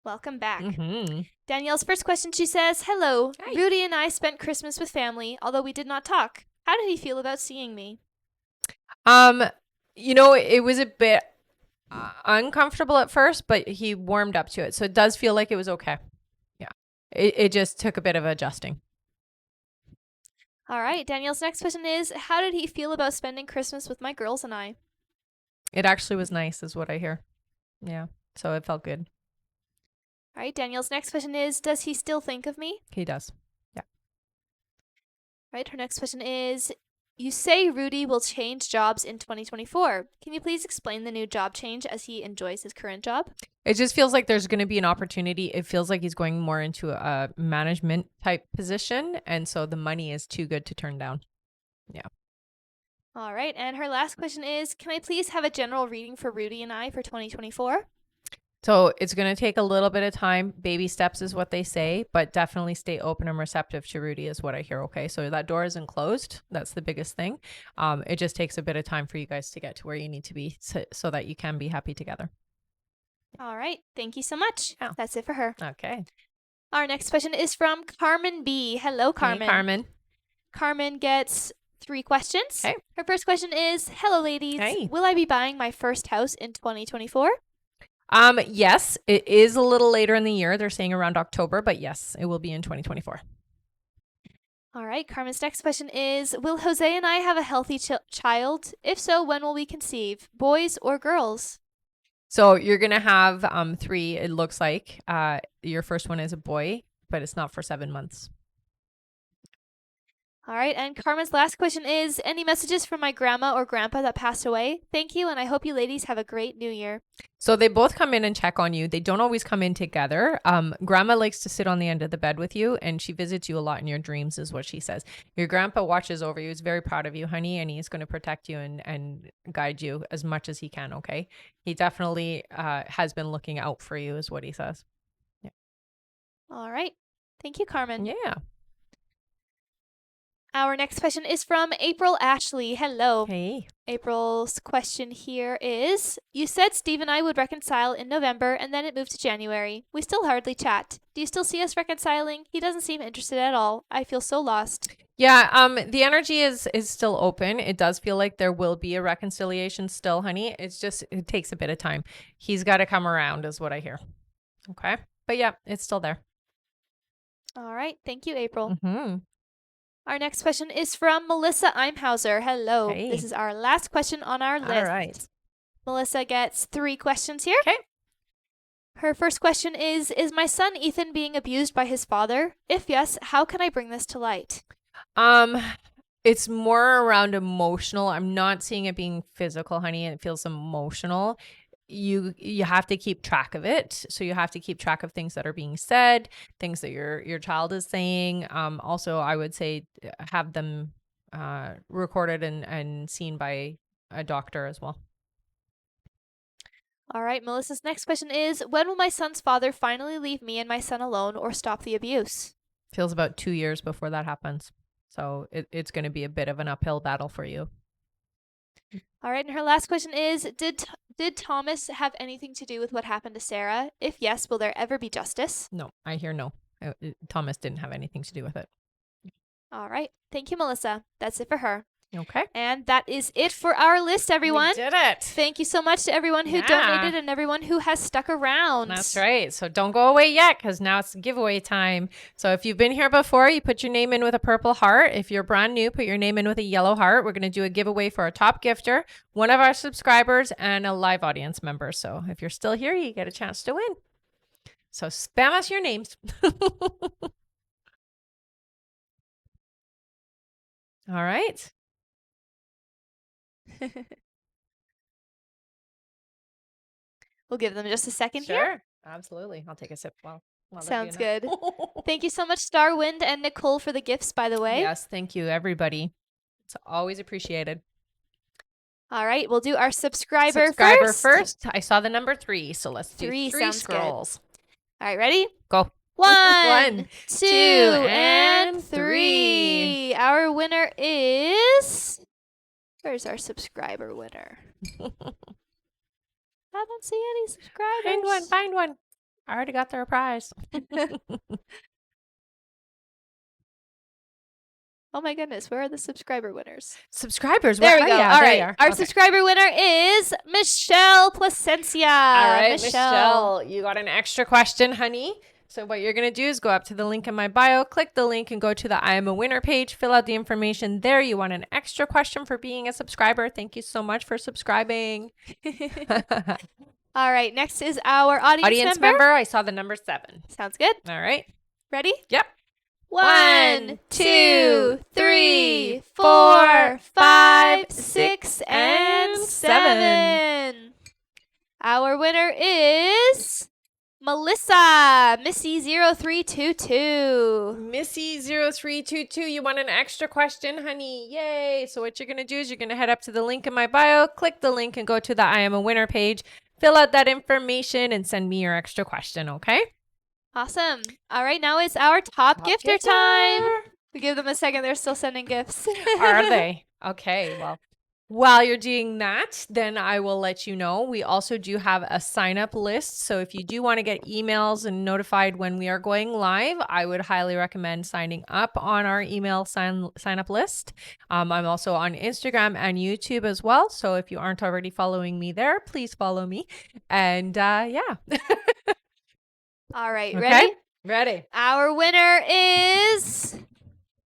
Welcome back. Mm-hmm. Danielle's first question, she says, "Hello, Hi. Rudy and I spent Christmas with family, although we did not talk. How did he feel about seeing me?" It was a bit uncomfortable at first, but he warmed up to it. So it does feel like it was okay. Yeah. It just took a bit of adjusting. All right. Danielle's next question is, "How did he feel about spending Christmas with my girls and I?" It actually was nice, is what I hear. Yeah. So it felt good. All right. Danielle's next question is, "Does he still think of me?" He does. Yeah. All right. Her next question is, "You say Rudy will change jobs in 2024. Can you please explain the new job change as he enjoys his current job?" It just feels like there's going to be an opportunity. It feels like he's going more into a management type position. And so the money is too good to turn down. Yeah. All right. And her last question is, "Can I please have a general reading for Rudy and I for 2024? So it's going to take a little bit of time. Baby steps is what they say, but definitely stay open and receptive to Rudy is what I hear. Okay. So that door isn't closed. That's the biggest thing. It just takes a bit of time for you guys to get to where you need to be so that you can be happy together. All right. Thank you so much. Yeah. That's it for her. Okay. Our next question is from Carmen B. Hello, Carmen. Hey, Carmen. Carmen gets 3 questions. Okay. Her first question is, "Hello, ladies. Hey. Will I be buying my first house in 2024? Yes, it is a little later in the year. They're saying around October, but yes, it will be in 2024. All right, Carmen's next question is, will Jose and I have a healthy child? If so, when will we conceive? Boys or girls? So you're going to have 3, it looks like. Your first one is a boy, but it's not for 7 months. All right, and Carmen's last question is, any messages from my grandma or grandpa that passed away? Thank you, and I hope you ladies have a great new year. So they both come in and check on you. They don't always come in together. Grandma likes to sit on the end of the bed with you, and she visits you a lot in your dreams, is what she says. Your grandpa watches over you. He's very proud of you, honey, and he's going to protect you and guide you as much as he can, okay? He definitely has been looking out for you, is what he says. Yeah. All right. Thank you, Carmen. Yeah. Our next question is from April Ashley. Hello. Hey. April's question here is, you said Steve and I would reconcile in November and then it moved to January. We still hardly chat. Do you still see us reconciling? He doesn't seem interested at all. I feel so lost. Yeah, the energy is still open. It does feel like there will be a reconciliation still, honey. It takes a bit of time. He's got to come around is what I hear. Okay. But yeah, it's still there. All right. Thank you, April. Mm-hmm. Our next question is from Melissa Imhauser. Hello. Hey. This is our last question on our list. All right. Melissa gets 3 questions here. Okay. Her first question is my son Ethan being abused by his father? If yes, how can I bring this to light? It's more around emotional. I'm not seeing it being physical, honey. It feels emotional. You have to keep track of it. So you have to keep track of things that are being said, things that your child is saying. Also, I would say have them recorded and seen by a doctor as well. All right, Melissa's next question is, when will my son's father finally leave me and my son alone or stop the abuse? Feels about 2 years before that happens. So it's going to be a bit of an uphill battle for you. All right, and her last question is, did Thomas have anything to do with what happened to Sarah? If yes, will there ever be justice? No, I hear no. Thomas didn't have anything to do with it. All right. Thank you, Melissa. That's it for her. Okay. And that is it for our list, everyone. We did it. Thank you so much to everyone who donated and everyone who has stuck around. That's right. So don't go away yet because now it's giveaway time. So if you've been here before, you put your name in with a purple heart. If you're brand new, put your name in with a yellow heart. We're going to do a giveaway for our top gifter, one of our subscribers, and a live audience member. So if you're still here, you get a chance to win. So spam us your names. All right. We'll give them just a second Sure. here. Absolutely. I'll take a sip. Sounds good. Thank you so much, Starwind and Nicole, for the gifts, by the way. Yes, thank you, everybody. It's always appreciated. All right, we'll do our subscriber first. I saw the number 3, so let's do 3 scrolls. All right, ready? Go. 1, 2, and 3. Our winner is... Where's our subscriber winner? I don't see any subscribers. Find one. I already got their prize. Oh my goodness, where are the subscriber winners? Subscribers, there we go. Yeah, all there right, you are. Our subscriber winner is Michelle Placencia. All right, Michelle, you got an extra question, honey. So what you're going to do is go up to the link in my bio, click the link and go to the I Am a Winner page, fill out the information there. You want an extra question for being a subscriber. Thank you so much for subscribing. All right, next is our audience member. I saw the number 7. Sounds good. All right. Ready? Yep. 1, 2, 3, 4, 5, 6, and 7. Our winner is Melissa, Missy0322. Missy0322, you want an extra question, honey? Yay. So what you're going to do is you're going to head up to the link in my bio, click the link and go to the I Am a Winner page, fill out that information and send me your extra question, okay? Awesome. All right, now it's our top gifter time. We give them a second. They're still sending gifts. Are they? Okay, well, While you're doing that, then I will let you know. We also do have a sign up list. So if you do want to get emails and notified when we are going live, I would highly recommend signing up on our email sign up list. I'm also on Instagram and YouTube as well. So if you aren't already following me there, please follow me. And yeah. All right, Okay? ready? Ready. Our winner is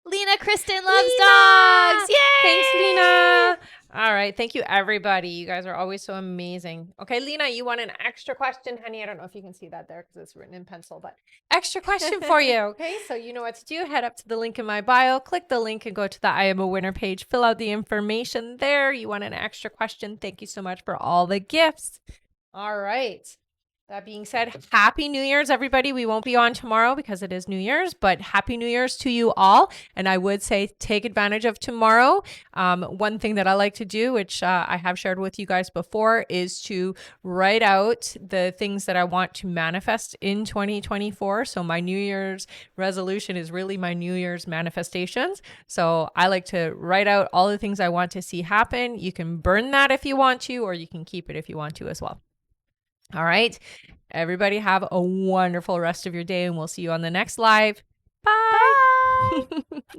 Lena Kristen Loves Lena! Dogs. Yay! Thanks, Lena. All right. Thank you, everybody. You guys are always so amazing. Okay, Lena, you want an extra question, honey? I don't know if you can see that there because it's written in pencil, but extra question for you. Okay, so you know what to do. Head up to the link in my bio, click the link and go to the I Am a Winner page. Fill out the information there. You want an extra question. Thank you so much for all the gifts. All right. That being said, Happy New Year's, everybody. We won't be on tomorrow because it is New Year's, but Happy New Year's to you all. And I would say take advantage of tomorrow. One thing that I like to do, which I have shared with you guys before, is to write out the things that I want to manifest in 2024. So my New Year's resolution is really my New Year's manifestations. So I like to write out all the things I want to see happen. You can burn that if you want to, or you can keep it if you want to as well. All right. Everybody have a wonderful rest of your day and we'll see you on the next live. Bye. Bye.